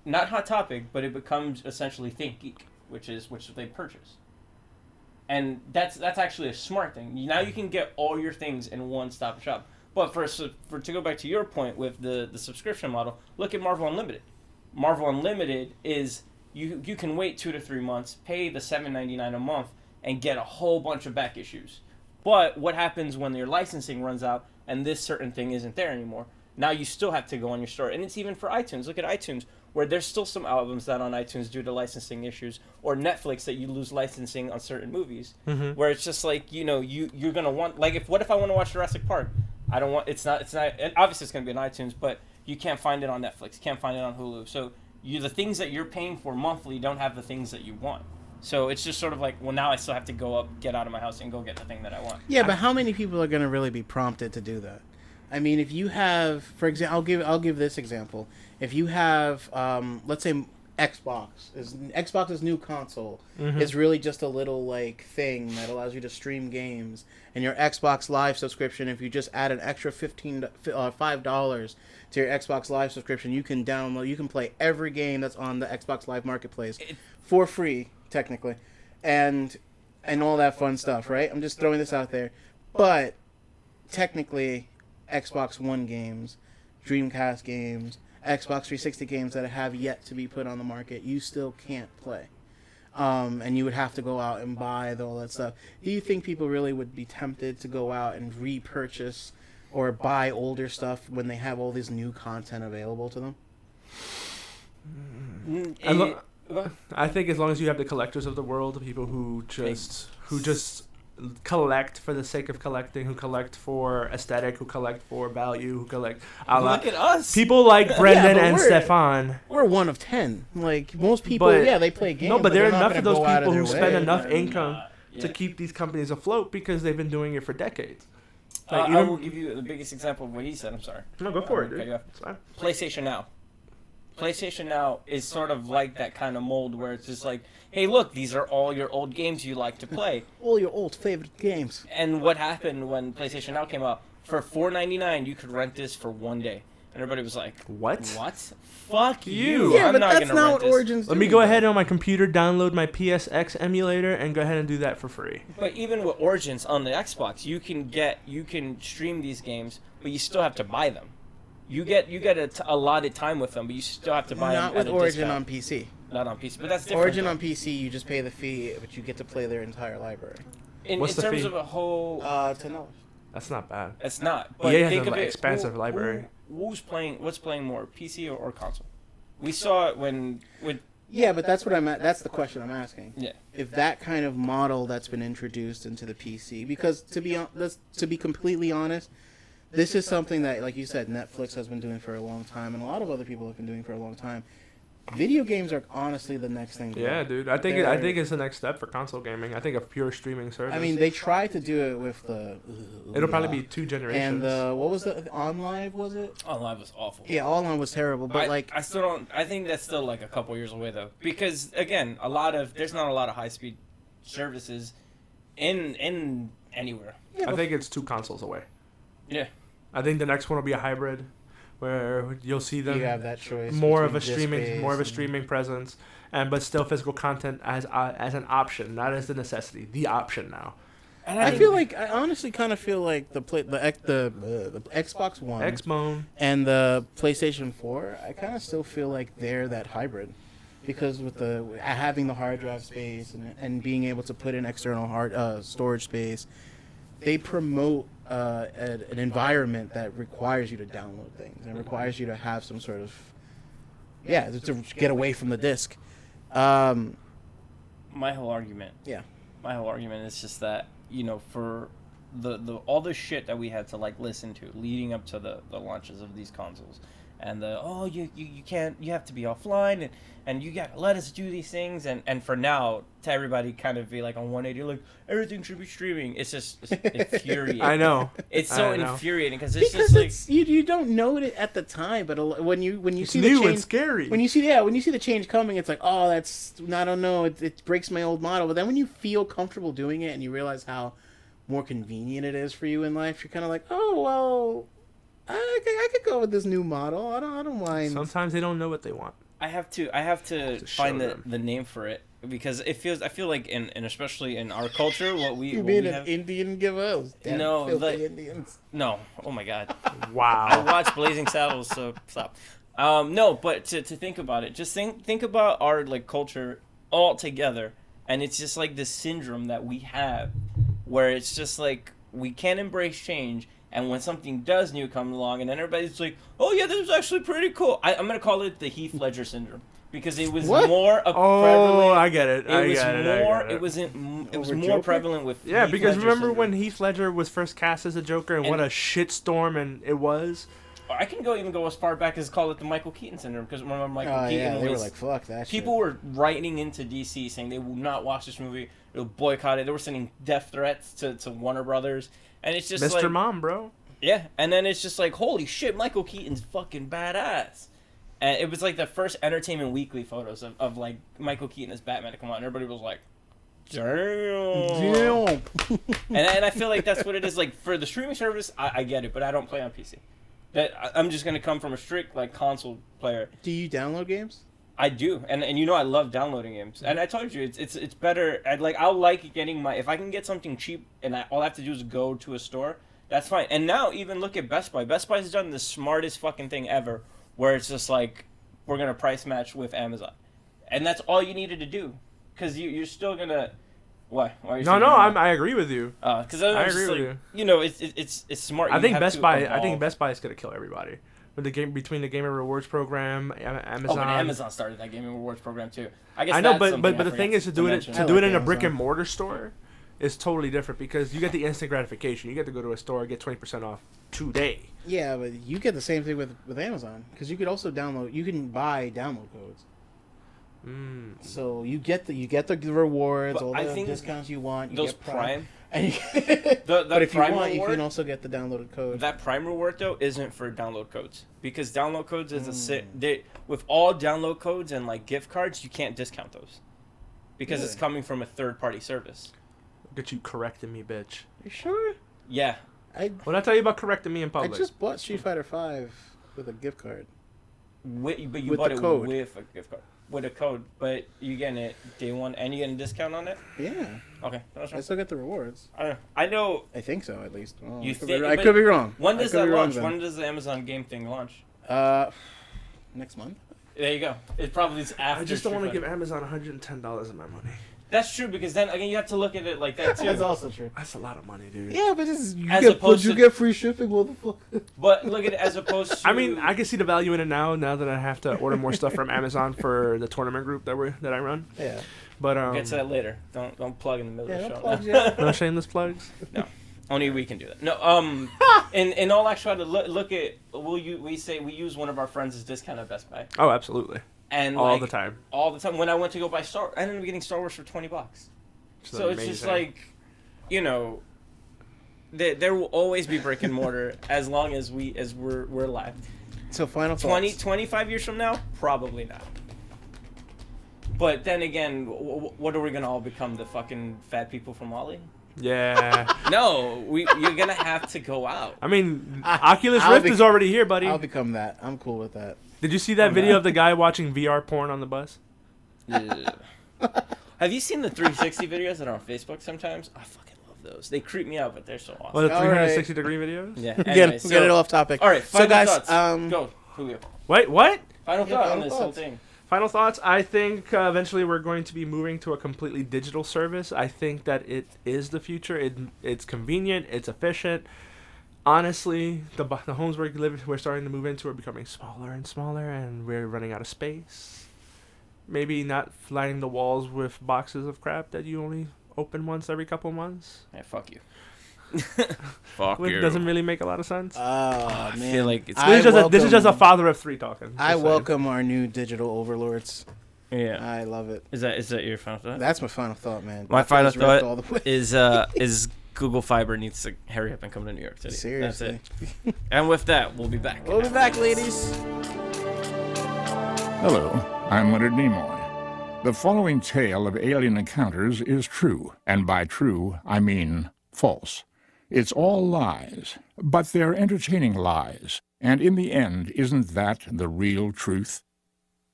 [SPEAKER 1] Not hot topic, but it becomes essentially ThinkGeek, which they purchase. And that's actually a smart thing. Now you can get all your things in one-stop shop. But to go back to your point with the subscription model, look at Marvel Unlimited. Marvel Unlimited is you can wait 2 to 3 months, pay the $7.99 a month, and get a whole bunch of back issues. But what happens when your licensing runs out and this certain thing isn't there anymore? Now you still have to go on your store. And it's even for iTunes. Look at iTunes, where there's still some albums that on iTunes due to licensing issues, or Netflix that you lose licensing on certain movies, where it's just like, you're going to want, like, what if I want to watch Jurassic Park? I don't want, it's not, and obviously it's going to be on iTunes, but you can't find it on Netflix, can't find it on Hulu. So the things that you're paying for monthly don't have the things that you want. So it's just sort of like, well, now I still have to go up, get out of my house, and go get the thing that I want.
[SPEAKER 2] Yeah, but how many people are going to really be prompted to do that? I mean, if you have, for example, I'll give this example. If you have, let's say, Xbox's new console is really just a little like thing that allows you to stream games, and your Xbox Live subscription, if you just add an extra $5 to your Xbox Live subscription, you can play every game that's on the Xbox Live Marketplace for free, technically, and all that fun stuff, right? I'm just throwing this out there, but technically, Xbox One games, Dreamcast games, Xbox 360 games that have yet to be put on the market, you still can't play. And you would have to go out and buy all that stuff. Do you think people really would be tempted to go out and repurchase or buy older stuff when they have all this new content available to them?
[SPEAKER 3] I think as long as you have the collectors of the world, the people who just collect for the sake of collecting, who collect for aesthetic, who collect for value, who collect.
[SPEAKER 1] Look at us.
[SPEAKER 3] People like Brendan and Stefan.
[SPEAKER 2] We're one of 10. Like most people, they play games.
[SPEAKER 3] No, but there are
[SPEAKER 2] they're not
[SPEAKER 3] enough of those
[SPEAKER 2] gonna go
[SPEAKER 3] people
[SPEAKER 2] out
[SPEAKER 3] who
[SPEAKER 2] of their
[SPEAKER 3] spend
[SPEAKER 2] way.
[SPEAKER 3] enough income to keep these companies afloat because they've been doing it for decades. Like,
[SPEAKER 1] I will give you the biggest example of what he said. I'm sorry.
[SPEAKER 3] No, go for it, dude.
[SPEAKER 1] Okay, yeah.
[SPEAKER 3] It's fine.
[SPEAKER 1] PlayStation Now. PlayStation Now is sort of like that kind of mold where it's just like, hey, look, these are all your old games you like to play.
[SPEAKER 2] All your old favorite games.
[SPEAKER 1] And what happened when PlayStation Now came out? For $4.99, you could rent this for 1 day. And everybody was like,
[SPEAKER 3] What?
[SPEAKER 1] Fuck you.
[SPEAKER 2] Yeah,
[SPEAKER 1] I'm
[SPEAKER 2] but
[SPEAKER 1] not
[SPEAKER 2] that's
[SPEAKER 1] gonna
[SPEAKER 2] not
[SPEAKER 1] rent
[SPEAKER 2] what
[SPEAKER 1] this.
[SPEAKER 2] Origins
[SPEAKER 3] Let me go ahead on my computer, download my PSX emulator, and go ahead and do that for free.
[SPEAKER 1] But even with Origins on the Xbox, you can stream these games, but you still have to buy them. You get a allotted time with them, but you still have to buy them.
[SPEAKER 2] Not with
[SPEAKER 1] at a
[SPEAKER 2] Origin
[SPEAKER 1] discount.
[SPEAKER 2] on PC.
[SPEAKER 1] Not on PC, but that's different.
[SPEAKER 2] Origin
[SPEAKER 1] though.
[SPEAKER 2] on PC, you just pay the fee, but you get to play their entire library.
[SPEAKER 1] In
[SPEAKER 3] What's the
[SPEAKER 1] terms
[SPEAKER 3] fee?
[SPEAKER 1] of a whole,
[SPEAKER 2] $10.
[SPEAKER 3] That's not bad.
[SPEAKER 1] it's not. But
[SPEAKER 3] EA has
[SPEAKER 1] think
[SPEAKER 3] an
[SPEAKER 1] of it.
[SPEAKER 3] expansive library.
[SPEAKER 1] What's playing more, PC or console? We saw it with.
[SPEAKER 2] Yeah, but that's that's the question I'm asking.
[SPEAKER 1] Yeah.
[SPEAKER 2] If that kind of model that's been introduced into the PC, because to be completely honest, this is something that, like you said, Netflix has been doing for a long time, and a lot of other people have been doing for a long time. Video games are honestly the next thing.
[SPEAKER 3] Yeah, dude. I think it's the next step for console gaming. I think a pure streaming service.
[SPEAKER 2] I mean, they tried to do it with the.
[SPEAKER 3] It'll probably be 2 generations.
[SPEAKER 2] And what was the OnLive? Was it?
[SPEAKER 1] OnLive was awful.
[SPEAKER 2] Yeah, OnLive was terrible. But
[SPEAKER 1] I still don't. I think that's still like a couple years away though, because again, there's not a lot of high speed services in anywhere.
[SPEAKER 2] Yeah,
[SPEAKER 3] I think it's 2 consoles away.
[SPEAKER 1] Yeah.
[SPEAKER 3] I think the next one will be a hybrid, where you'll see them
[SPEAKER 2] you have that choice.
[SPEAKER 3] more of a
[SPEAKER 2] between
[SPEAKER 3] streaming presence, but still physical content as an option, not as the necessity, the option now.
[SPEAKER 1] And
[SPEAKER 2] I honestly kind of feel like the Xbox One,
[SPEAKER 3] Xbone,
[SPEAKER 2] and the PlayStation 4, I kind of still feel like they're that hybrid, because with having the hard drive space and being able to put in external storage space, they promote an environment that requires you to download things and requires you to have some sort of to get away from the disc.
[SPEAKER 1] my whole argument is just that, for the all the shit that we had to like listen to leading up to the launches of these consoles, and you can't, you have to be offline, and you gotta let us do these things, and for now to everybody kind of be like on 180, like everything should be streaming. It's infuriating.
[SPEAKER 3] I know.
[SPEAKER 1] It's so infuriating because
[SPEAKER 2] Because
[SPEAKER 1] like
[SPEAKER 2] you don't know it at the time, but when you see the
[SPEAKER 3] new
[SPEAKER 2] change,
[SPEAKER 3] and scary.
[SPEAKER 2] when you see the change coming, it's like, oh, that's, I don't know, it breaks my old model. But then when you feel comfortable doing it and you realize how more convenient it is for you in life, you're kind of like, oh well, I could go with this new model. I don't mind.
[SPEAKER 3] Sometimes they don't know what they want.
[SPEAKER 1] I have to find the name for it because I feel like in especially in our culture, what we
[SPEAKER 2] You
[SPEAKER 1] what
[SPEAKER 2] mean
[SPEAKER 1] we
[SPEAKER 2] an
[SPEAKER 1] have,
[SPEAKER 2] Indian give us? Damn
[SPEAKER 1] No,
[SPEAKER 2] filthy
[SPEAKER 1] like-
[SPEAKER 2] Indians.
[SPEAKER 1] no, oh my god, I
[SPEAKER 3] Wow.
[SPEAKER 1] watch Blazing Saddles, so stop. No, but to think about it, just think about our like culture all together, and it's just like this syndrome that we have, where it's just like we can't embrace change, and when something does new come along, and then everybody's like, oh yeah, this is actually pretty cool. I'm gonna call it the Heath Ledger syndrome. Because it was
[SPEAKER 2] What?
[SPEAKER 1] more
[SPEAKER 3] Oh,
[SPEAKER 1] prevalent.
[SPEAKER 3] I get it.
[SPEAKER 1] It was more.
[SPEAKER 3] I get
[SPEAKER 1] It wasn't. It was
[SPEAKER 2] Over
[SPEAKER 1] more
[SPEAKER 2] Joker?
[SPEAKER 1] prevalent with.
[SPEAKER 3] Yeah,
[SPEAKER 1] Heath
[SPEAKER 3] because
[SPEAKER 1] Ledger
[SPEAKER 3] remember
[SPEAKER 1] syndrome.
[SPEAKER 3] when Heath Ledger was first cast as a Joker, and what
[SPEAKER 1] And-
[SPEAKER 3] a shitstorm and it was.
[SPEAKER 1] I can even go as far back as call it the Michael Keaton syndrome. Because remember Michael
[SPEAKER 2] Oh
[SPEAKER 1] Keaton
[SPEAKER 2] yeah, they were
[SPEAKER 1] was.
[SPEAKER 2] like, "Fuck that."
[SPEAKER 1] People
[SPEAKER 2] shit.
[SPEAKER 1] were writing into DC saying they will not watch this movie. They'll boycott it. They were sending death threats to Warner Brothers, and it's just
[SPEAKER 3] Mr.
[SPEAKER 1] like,
[SPEAKER 3] Mom, bro.
[SPEAKER 1] yeah. And then it's just like, holy shit, Michael Keaton's fucking badass. And it was like the first Entertainment Weekly photos of like Michael Keaton as Batman to come out, and everybody was like, damn.
[SPEAKER 2] Damn.
[SPEAKER 1] And I feel like that's what it is. Like for the streaming service, I get it, but I don't play on PC. I'm just gonna come from a strict like console player.
[SPEAKER 2] Do you download games?
[SPEAKER 1] I do, and you know I love downloading games. And I told you it's better. I'll like getting my if I can get something cheap and all I have to do is go to a store. That's fine. And now even look at Best Buy. Best Buy's done the smartest fucking thing ever, where it's just like we're gonna price match with Amazon, and that's all you needed to do, because you're still gonna. Why? Why are you
[SPEAKER 3] No,
[SPEAKER 1] saying
[SPEAKER 3] no,
[SPEAKER 1] that?
[SPEAKER 3] I agree with you.
[SPEAKER 1] Because
[SPEAKER 3] I
[SPEAKER 1] I'm
[SPEAKER 3] agree
[SPEAKER 1] just
[SPEAKER 3] with
[SPEAKER 1] like,
[SPEAKER 3] you.
[SPEAKER 1] you know, it's smart.
[SPEAKER 3] I
[SPEAKER 1] You
[SPEAKER 3] think
[SPEAKER 1] have
[SPEAKER 3] Best
[SPEAKER 1] to
[SPEAKER 3] Buy. I
[SPEAKER 1] evolve.
[SPEAKER 3] think Best Buy is gonna kill everybody. With the game between the Gamer Rewards program, Amazon.
[SPEAKER 1] Oh, but Amazon started that gaming rewards program too. I guess
[SPEAKER 3] I know,
[SPEAKER 1] that's
[SPEAKER 3] but
[SPEAKER 1] something
[SPEAKER 3] but
[SPEAKER 1] I
[SPEAKER 3] the thing
[SPEAKER 1] forgot
[SPEAKER 3] is to do it
[SPEAKER 1] mention.
[SPEAKER 3] to
[SPEAKER 2] I
[SPEAKER 3] do it
[SPEAKER 2] like
[SPEAKER 3] in a brick
[SPEAKER 2] Amazon.
[SPEAKER 3] and mortar store is totally different because you get the instant gratification. You get to go to a store, get 20% off today.
[SPEAKER 2] Yeah, but you get the same thing with Amazon because you could also download. You can buy download codes. So you get the rewards,
[SPEAKER 1] But
[SPEAKER 2] all
[SPEAKER 1] I
[SPEAKER 2] the
[SPEAKER 1] think
[SPEAKER 2] discounts you want. You
[SPEAKER 1] those
[SPEAKER 2] get
[SPEAKER 1] Prime,
[SPEAKER 2] And
[SPEAKER 1] the
[SPEAKER 2] but if you
[SPEAKER 1] Prime
[SPEAKER 2] want, you
[SPEAKER 1] reward,
[SPEAKER 2] can also get the downloaded code.
[SPEAKER 1] that Prime reward though isn't for download codes, because download codes is with all download codes and like gift cards, you can't discount those because it's
[SPEAKER 2] Really?
[SPEAKER 1] coming from a third party service.
[SPEAKER 3] Look at you correcting me, bitch.
[SPEAKER 2] You sure?
[SPEAKER 1] Yeah,
[SPEAKER 2] I
[SPEAKER 3] What did I tell you about correcting me in
[SPEAKER 2] I
[SPEAKER 3] public?
[SPEAKER 2] just bought Street Fighter 5 with a gift card.
[SPEAKER 1] but you
[SPEAKER 2] With
[SPEAKER 1] bought
[SPEAKER 2] the
[SPEAKER 1] it
[SPEAKER 2] code.
[SPEAKER 1] with a gift card. With a code, but you getting it day one and you getting a discount on it?
[SPEAKER 2] Yeah,
[SPEAKER 1] Okay, that's
[SPEAKER 2] I
[SPEAKER 1] right.
[SPEAKER 2] still get the rewards.
[SPEAKER 1] I know.
[SPEAKER 2] I think so, at least. Oh,
[SPEAKER 1] You
[SPEAKER 2] I could
[SPEAKER 1] think-
[SPEAKER 2] be, I
[SPEAKER 1] but
[SPEAKER 2] could be wrong.
[SPEAKER 1] When
[SPEAKER 2] I
[SPEAKER 1] does
[SPEAKER 2] could
[SPEAKER 1] that
[SPEAKER 2] be wrong
[SPEAKER 1] launch?
[SPEAKER 2] then.
[SPEAKER 1] When does the Amazon game thing launch?
[SPEAKER 2] Next month.
[SPEAKER 1] There you go. It probably is after.
[SPEAKER 3] I just don't want to
[SPEAKER 1] Street
[SPEAKER 3] give
[SPEAKER 1] Fighter.
[SPEAKER 3] Amazon $110 of my money.
[SPEAKER 1] That's true, because then again you have to look at it like that too.
[SPEAKER 2] That's also true.
[SPEAKER 3] That's a lot of money, dude.
[SPEAKER 2] Yeah, but this is, you
[SPEAKER 1] As
[SPEAKER 2] get
[SPEAKER 1] opposed
[SPEAKER 2] you
[SPEAKER 1] to-
[SPEAKER 2] get free shipping, motherfucker.
[SPEAKER 1] But look at it as opposed to.
[SPEAKER 3] I mean, I can see the value in it now that I have to order more stuff from Amazon for the tournament group that I run.
[SPEAKER 2] Yeah.
[SPEAKER 3] But
[SPEAKER 1] We'll get to that later. Don't plug in the middle
[SPEAKER 2] Yeah,
[SPEAKER 1] of
[SPEAKER 2] no
[SPEAKER 1] the show.
[SPEAKER 2] plugs yet.
[SPEAKER 3] no shameless plugs.
[SPEAKER 1] Only we can do that. No. In all actuality, look at we use one of our friends' discount at Best Buy,
[SPEAKER 3] Oh, absolutely.
[SPEAKER 1] and
[SPEAKER 3] All
[SPEAKER 1] like,
[SPEAKER 3] the time.
[SPEAKER 1] All the time. When I went to go buy I ended up getting Star Wars for $20. So it's just like, you know, there will always be brick and mortar as long as we're alive.
[SPEAKER 2] So final thoughts.
[SPEAKER 1] 25 years from now, probably not. But then again, what are we gonna all become? The fucking fat people from Wall-E?
[SPEAKER 3] Yeah.
[SPEAKER 1] No, you're gonna have to go out.
[SPEAKER 3] I mean, Oculus
[SPEAKER 2] I'll
[SPEAKER 3] Rift
[SPEAKER 2] be-
[SPEAKER 3] is already here, buddy.
[SPEAKER 2] I'll become that. I'm cool with that.
[SPEAKER 3] Did you see that video of the guy watching VR porn on the bus?
[SPEAKER 1] Yeah. Have you seen the 360 videos that are on Facebook sometimes? I fucking love those. They creep me out, but they're so awesome.
[SPEAKER 3] Well, the
[SPEAKER 2] All right.
[SPEAKER 3] 360-degree videos?
[SPEAKER 1] Yeah.
[SPEAKER 2] We'll
[SPEAKER 1] Anyway,
[SPEAKER 2] get it off topic.
[SPEAKER 1] All right.
[SPEAKER 2] So
[SPEAKER 1] Final
[SPEAKER 2] guys,
[SPEAKER 1] thoughts.
[SPEAKER 2] go.
[SPEAKER 1] Go, Julio.
[SPEAKER 3] Wait, what?
[SPEAKER 1] Final
[SPEAKER 2] Yeah,
[SPEAKER 1] thought
[SPEAKER 2] final
[SPEAKER 1] on this whole
[SPEAKER 2] thoughts.
[SPEAKER 1] thing.
[SPEAKER 3] Final thoughts. I think eventually we're going to be moving to a completely digital service. I think that it is the future. It's convenient. It's efficient. Honestly, the homes we're starting to move into are becoming smaller and smaller, and we're running out of space. Maybe not lining the walls with boxes of crap that you only open once every couple months.
[SPEAKER 1] Yeah, fuck you. Fuck
[SPEAKER 3] Which doesn't really make a lot of sense.
[SPEAKER 2] Oh
[SPEAKER 1] I
[SPEAKER 2] man,
[SPEAKER 1] feel like it's-
[SPEAKER 3] This is just a father of three talking.
[SPEAKER 2] I
[SPEAKER 3] Just saying.
[SPEAKER 2] welcome our new digital overlords.
[SPEAKER 1] Yeah.
[SPEAKER 2] I love it.
[SPEAKER 1] Is that your final thought?
[SPEAKER 2] That's my final thought, man.
[SPEAKER 1] My final
[SPEAKER 2] Oculus Rift
[SPEAKER 1] thought
[SPEAKER 2] all the way.
[SPEAKER 1] is Google Fiber needs to hurry up and come to New York City.
[SPEAKER 2] Seriously.
[SPEAKER 1] That's it. And with that, we'll be back.
[SPEAKER 2] We'll be back, ladies.
[SPEAKER 8] Hello, I'm Leonard Nimoy. The following tale of alien encounters is true, and by true, I mean false. It's all lies, but they're entertaining lies, and in the end, isn't that the real truth?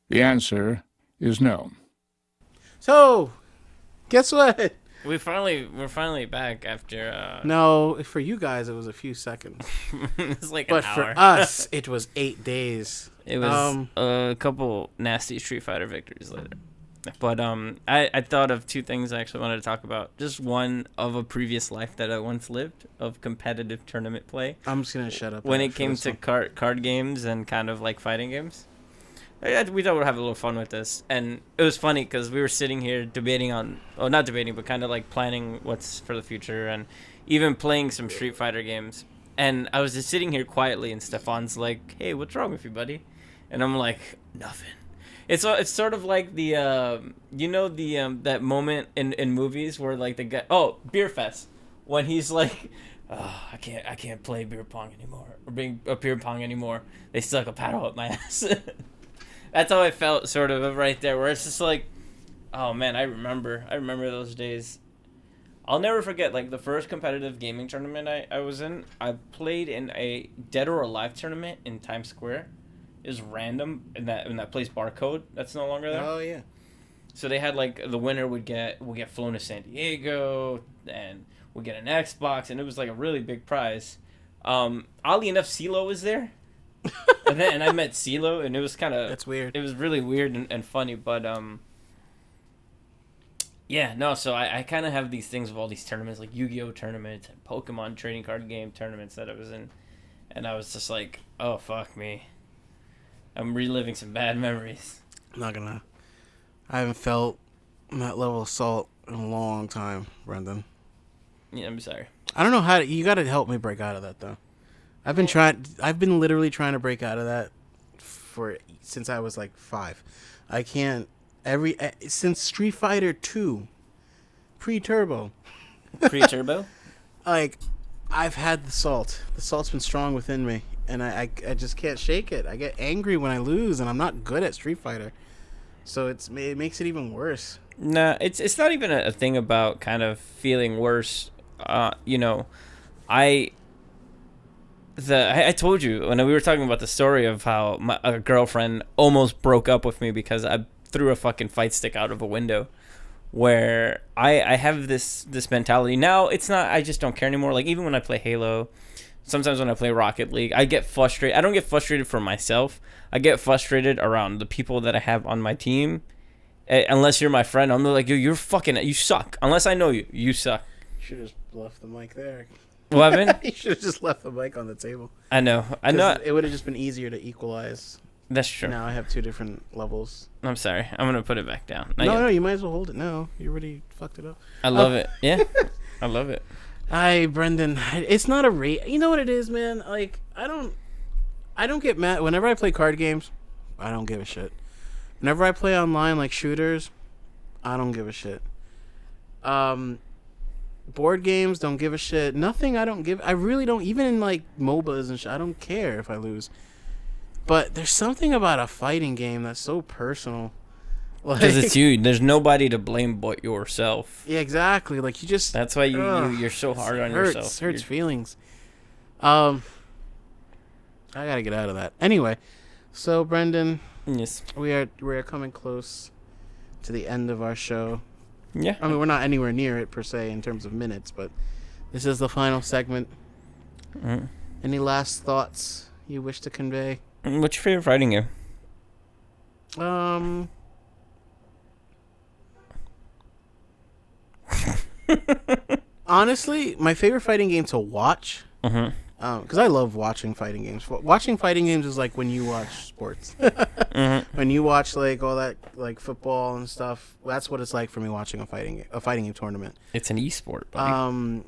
[SPEAKER 8] The answer is no.
[SPEAKER 2] So, guess what?
[SPEAKER 1] We're finally back after.
[SPEAKER 2] No, for you guys, it was a few seconds.
[SPEAKER 1] It's like
[SPEAKER 2] But
[SPEAKER 1] an
[SPEAKER 2] for
[SPEAKER 1] hour.
[SPEAKER 2] us, it was 8 days.
[SPEAKER 1] It was a couple nasty Street Fighter victories later. But I thought of two things I actually wanted to talk about. Just one of a previous life that I once lived of competitive tournament play.
[SPEAKER 2] I'm just going to shut up.
[SPEAKER 1] When it came to card games and kind of like fighting games. We thought we'd have a little fun with this. And it was funny because we were sitting here debating on, well, not debating, but kind of like planning what's for the future and even playing some Street Fighter games. And I was just sitting here quietly and Stefan's like, hey, what's wrong with you, buddy? And I'm like, nothing. It's sort of like the that moment in movies where like the guy Beer Fest when he's like, oh, I can't play beer pong anymore or beer pong anymore. They stuck a paddle up my ass. That's how I felt sort of right there, where it's just like, oh man, I remember those days. I'll never forget like the first competitive gaming tournament I was in. I played in a Dead or Alive tournament in Times Square. It was random in that place Barcode that's no longer there.
[SPEAKER 2] Oh yeah.
[SPEAKER 1] So they had like the winner would get flown to San Diego and would get an Xbox, and it was like a really big prize. Oddly enough, CeeLo was there. and I met CeeLo, and it was kind of...
[SPEAKER 2] That's weird.
[SPEAKER 1] It was really weird and funny, but... Yeah, no, so I kind of have these things of all these tournaments, like Yu-Gi-Oh! Tournaments and Pokemon trading card game tournaments that I was in. And I was just like, oh, fuck me. I'm reliving some bad memories.
[SPEAKER 2] I'm not gonna... I haven't felt that level of salt in a long time, Brendan.
[SPEAKER 1] Yeah, I'm sorry.
[SPEAKER 2] I don't know how to... You gotta help me break out of that, though. I've been literally trying to break out of that since I was like 5. I can't since Street Fighter 2 pre-turbo.
[SPEAKER 1] Pre-turbo?
[SPEAKER 2] Like I've had the salt. The salt's been strong within me and I just can't shake it. I get angry when I lose and I'm not good at Street Fighter. So it makes it even worse.
[SPEAKER 1] Nah, it's not even a thing about kind of feeling worse. I told you when we were talking about the story of how a girlfriend almost broke up with me because I threw a fucking fight stick out of a window. Where I have this mentality now. It's not. I just don't care anymore. Like even when I play Halo, sometimes when I play Rocket League, I get frustrated. I don't get frustrated for myself. I get frustrated around the people that I have on my team. Unless you're my friend, I'm like, you suck. Unless I know you suck.
[SPEAKER 2] You should have just left the mic there.
[SPEAKER 1] What happened?
[SPEAKER 2] You should have just left the mic on the table.
[SPEAKER 1] I know.
[SPEAKER 2] It would have just been easier to equalize.
[SPEAKER 1] That's true.
[SPEAKER 2] Now I have 2 different levels.
[SPEAKER 1] I'm sorry. I'm going to put it back down.
[SPEAKER 2] No, you might as well hold it now. You already fucked it up.
[SPEAKER 1] I love it. Yeah. I love it.
[SPEAKER 2] Hi, Brendan. It's not a rate. You know what it is, man? Like, I don't get mad. Whenever I play card games, I don't give a shit. Whenever I play online, like shooters, I don't give a shit. Board games, don't give a shit. Nothing, I really don't. Even in, like, MOBAs and shit, I don't care if I lose. But there's something about a fighting game that's so personal.
[SPEAKER 1] Because it's you. There's nobody to blame but yourself.
[SPEAKER 2] Yeah, exactly. Like, you just...
[SPEAKER 1] That's why you're so hard on yourself.
[SPEAKER 2] Hurts feelings. I gotta get out of that. Anyway, so, Brendan...
[SPEAKER 1] Yes.
[SPEAKER 2] We are coming close to the end of our show.
[SPEAKER 1] Yeah.
[SPEAKER 2] I mean, we're not anywhere near it, per se, in terms of minutes, but this is the final segment.
[SPEAKER 1] Mm.
[SPEAKER 2] Any last thoughts you wish to convey?
[SPEAKER 1] What's your favorite fighting game?
[SPEAKER 2] Honestly, my favorite fighting game to watch, because I love watching fighting games. Watching fighting games is like when you watch sports. When you watch like all that like football and stuff, that's what it's like for me watching a fighting game tournament.
[SPEAKER 1] It's an esport, buddy.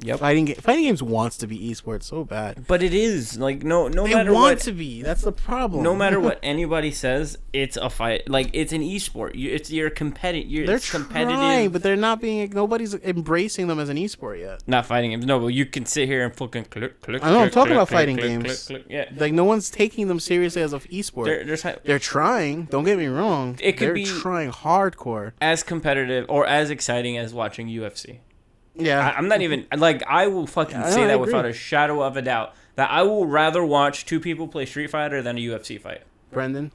[SPEAKER 1] Yep.
[SPEAKER 2] Fighting games wants to be esports so bad,
[SPEAKER 1] but it is like no
[SPEAKER 2] they
[SPEAKER 1] matter
[SPEAKER 2] want
[SPEAKER 1] what
[SPEAKER 2] to be. That's the problem.
[SPEAKER 1] No matter what anybody says, it's a fight. Like it's an esport. You're competitive.
[SPEAKER 2] They're trying, but they're not being. Nobody's embracing them as an esport yet.
[SPEAKER 1] Not fighting games. No, but you can sit here and fucking click.
[SPEAKER 2] I know. I'm talking about
[SPEAKER 1] click,
[SPEAKER 2] fighting
[SPEAKER 1] click,
[SPEAKER 2] games.
[SPEAKER 1] Click, yeah.
[SPEAKER 2] Like no one's taking them seriously as an esport. They're trying. Don't get me wrong.
[SPEAKER 1] They're
[SPEAKER 2] trying hardcore.
[SPEAKER 1] As competitive or as exciting as watching UFC.
[SPEAKER 2] Yeah.
[SPEAKER 1] I'm not even, like, I will fucking say that without a shadow of a doubt. That I will rather watch 2 people play Street Fighter than a UFC fight.
[SPEAKER 2] Brendan,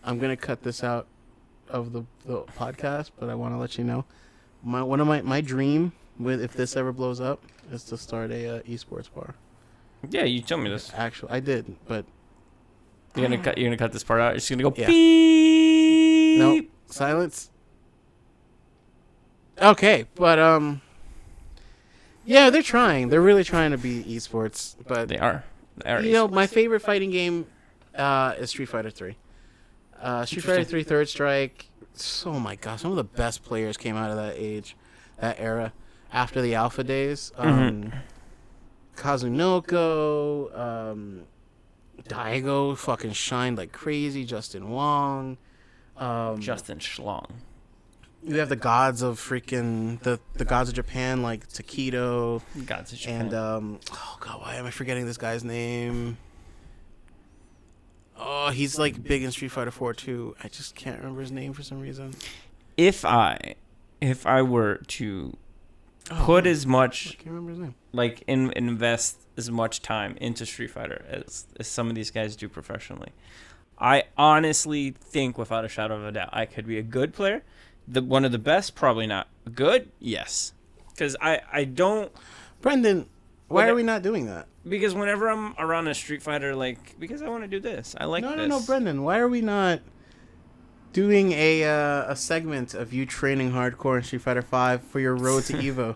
[SPEAKER 2] I'm going to cut this out of the podcast, but I want to let you know. My dream with if this ever blows up is to start a esports bar.
[SPEAKER 1] Yeah, you told me this.
[SPEAKER 2] Actually, I did, but
[SPEAKER 1] You're gonna cut this part out. It's gonna go
[SPEAKER 2] Yeah.
[SPEAKER 1] beep.
[SPEAKER 2] no silence. Okay, but yeah, they're trying. They're really trying to be esports, but
[SPEAKER 1] They are.
[SPEAKER 2] you know, my favorite fighting game is Street Fighter 3. Street Fighter 3 Third Strike. Oh my gosh, some of the best players came out of that era, after the alpha days. Kazunoko, Daigo fucking shined like crazy. Justin Wong.
[SPEAKER 1] Justin Schlong.
[SPEAKER 2] You have the gods of freaking the gods of Japan like Takedo.
[SPEAKER 1] Gods of Japan.
[SPEAKER 2] And oh god, why am I forgetting this guy's name? Oh, he's like big in Street Fighter 4 too. I just can't remember his name for some reason.
[SPEAKER 1] If I were to put as
[SPEAKER 2] I
[SPEAKER 1] much
[SPEAKER 2] can't remember his name.
[SPEAKER 1] like invest as much time into Street Fighter as some of these guys do professionally, I honestly think without a shadow of a doubt I could be a good player. One of the best, probably not. Good, yes. Because I don't.
[SPEAKER 2] Brendan, why are we not doing that?
[SPEAKER 1] Because whenever I'm around a Street Fighter, like, because I want to do this. I like this.
[SPEAKER 2] No, Brendan, why are we not doing a segment of you training hardcore in Street Fighter 5 for your road to Evo?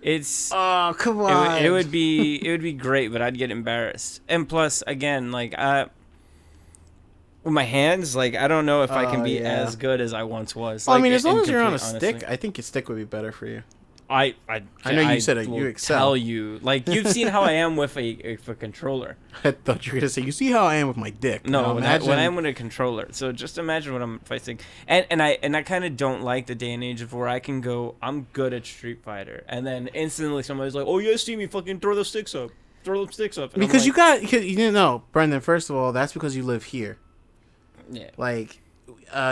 [SPEAKER 1] It's
[SPEAKER 2] Oh, come on.
[SPEAKER 1] it would be great, but I'd get embarrassed. And plus, again, like with my hands, like I don't know if I can be as good as I once was.
[SPEAKER 2] Well,
[SPEAKER 1] Like,
[SPEAKER 2] I mean, as long as you're on a
[SPEAKER 1] honestly.
[SPEAKER 2] stick, I think your stick would be better for you.
[SPEAKER 1] I
[SPEAKER 2] know you said
[SPEAKER 1] will
[SPEAKER 2] you excel.
[SPEAKER 1] Tell you, like you've seen how I am with a controller.
[SPEAKER 2] I thought you were gonna say, you see how I am with my dick.
[SPEAKER 1] No,
[SPEAKER 2] Now
[SPEAKER 1] when I'm with a controller. So just imagine what I'm facing. And I kind of don't like the day and age of where I can go, I'm good at Street Fighter, and then instantly somebody's like, oh, you guys see me fucking throw those sticks up. Throw them sticks up. And
[SPEAKER 2] because
[SPEAKER 1] I'm like,
[SPEAKER 2] you know, Brendan, first of all, that's because you live here.
[SPEAKER 1] yeah.
[SPEAKER 2] Like,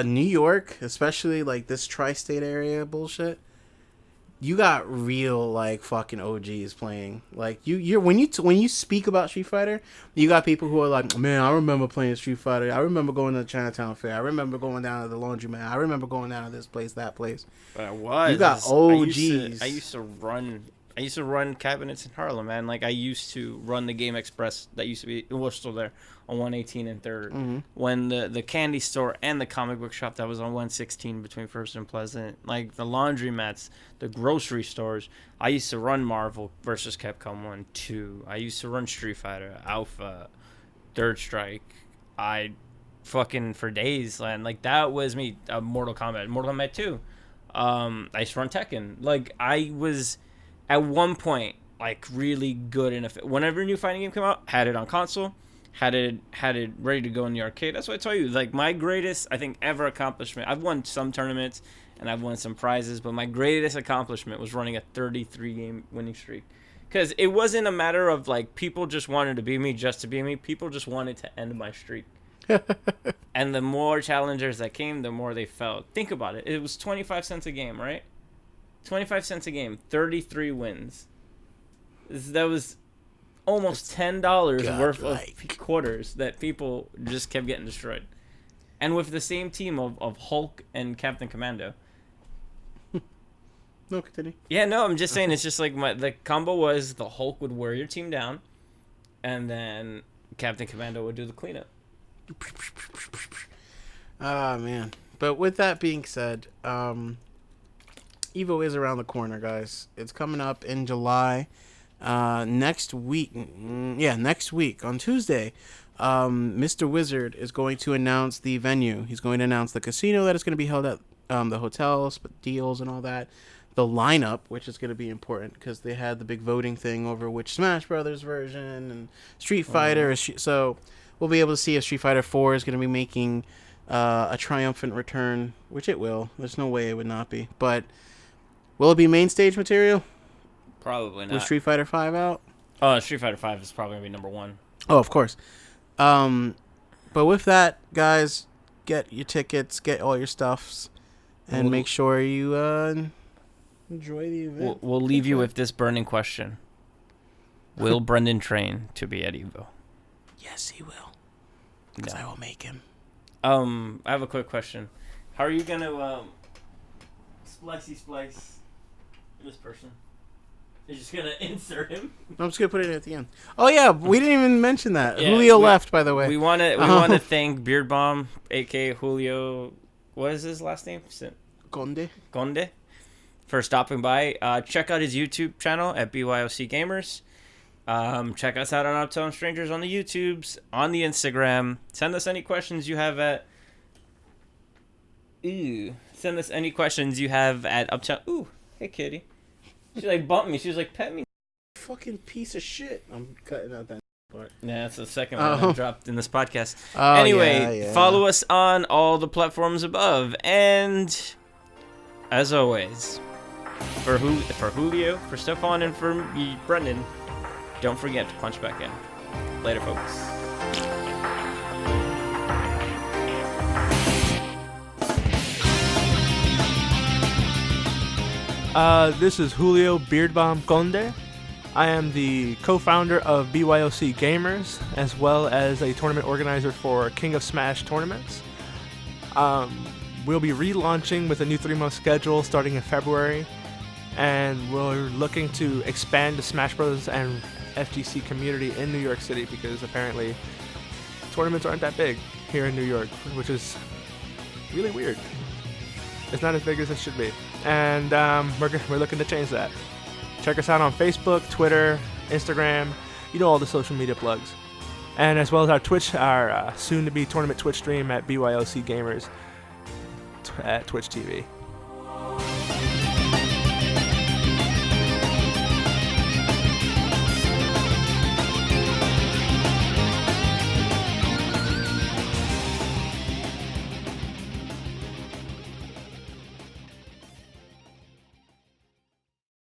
[SPEAKER 2] New York, especially like this tri-state area bullshit. You got real like fucking OGs playing. Like you're when you speak about Street Fighter, you got people who are like, man, I remember playing Street Fighter. I remember going to the Chinatown Fair. I remember going down to the laundromat. I remember going down to this place, that place.
[SPEAKER 1] But I was.
[SPEAKER 2] You got OGs.
[SPEAKER 1] I used to run cabinets in Harlem, man. Like I used to run the Game Express that used to be still there on 118 and 3rd.
[SPEAKER 2] Mm-hmm.
[SPEAKER 1] When the candy store and the comic book shop that was on 116 between First and Pleasant, like the laundromats, the grocery stores. I used to run Marvel versus Capcom 1, 2. I used to run Street Fighter, Alpha, Third Strike. I fucking for days, man. Like that was me. Mortal Kombat 2. I used to run Tekken. Like I was at one point like really good in whenever a new fighting game came out, had it on console, had it ready to go in the arcade. That's what I tell you. Like my greatest, I think, ever accomplishment. I've won some tournaments and I've won some prizes, but my greatest accomplishment was running a 33 game winning streak. Because it wasn't a matter of like people just wanted to be me just to be me. People just wanted to end my streak. And the more challengers that came, the more they felt. Think about it. It was 25 cents a game, right? 25 cents a game, 33 wins. That was almost $10 worth of quarters that people just kept getting destroyed. And with the same team of Hulk and Captain Commando.
[SPEAKER 2] No, continue.
[SPEAKER 1] Yeah, no, I'm just saying, it's just like the combo was the Hulk would wear your team down, and then Captain Commando would do the cleanup.
[SPEAKER 2] Ah, man. But with that being said, Evo is around the corner, guys. It's coming up in July. Next week on Tuesday, Mr. Wizard is going to announce the venue. He's going to announce the casino that is going to be held at the hotels, deals and all that. The lineup, which is going to be important because they had the big voting thing over which Smash Brothers version and Street Fighter. So we'll be able to see if Street Fighter 4 is going to be making a triumphant return, which it will. There's no way it would not be. But will it be main stage material?
[SPEAKER 1] Probably not.
[SPEAKER 2] With Street Fighter 5 out?
[SPEAKER 1] Oh, Street Fighter 5 is probably going to be number 1.
[SPEAKER 2] Oh, of course. But with that, guys, get your tickets, get all your stuffs, and make sure you enjoy the event.
[SPEAKER 1] We'll leave you with this burning question. Will Brendan train to be at Evo?
[SPEAKER 2] Yes, he will. Because I will make him.
[SPEAKER 1] I have a quick question. How are you gonna splice this person? You're just gonna insert him.
[SPEAKER 2] I'm just gonna put it at the end. Oh yeah, we didn't even mention that.
[SPEAKER 1] Yeah,
[SPEAKER 2] Julio left, by the way.
[SPEAKER 1] We want to thank Beard Bomb, aka Julio. What is his last name? Conde. For stopping by. Check out his YouTube channel at BYOC Gamers. Check us out on Uptown Strangers on the YouTubes, on the Instagram. Send us any questions you have at. Send us any questions you have at Uptown. Ooh, hey kitty. She like bumped me. She was like, pet me.
[SPEAKER 2] Fucking piece of shit. I'm cutting out that part.
[SPEAKER 1] Yeah, that's the second one I dropped in this podcast.
[SPEAKER 2] Oh,
[SPEAKER 1] anyway,
[SPEAKER 2] yeah.
[SPEAKER 1] follow us on all the platforms above. And as always, for Julio, for Stefan, and for me, Brendan, don't forget to punch back in. Later, folks.
[SPEAKER 3] This is Julio Beardbomb Conde. I am the co-founder of BYOC Gamers, as well as a tournament organizer for King of Smash tournaments. We'll be relaunching with a new 3-month schedule starting in February, and we're looking to expand the Smash Bros. And FGC community in New York City, because apparently tournaments aren't that big here in New York, which is really weird. It's not as big as it should be. And we're looking to change that. Check us out on Facebook, Twitter, Instagram, all the social media plugs. And as well as our Twitch, our soon-to-be tournament Twitch stream at BYOC Gamers at Twitch TV.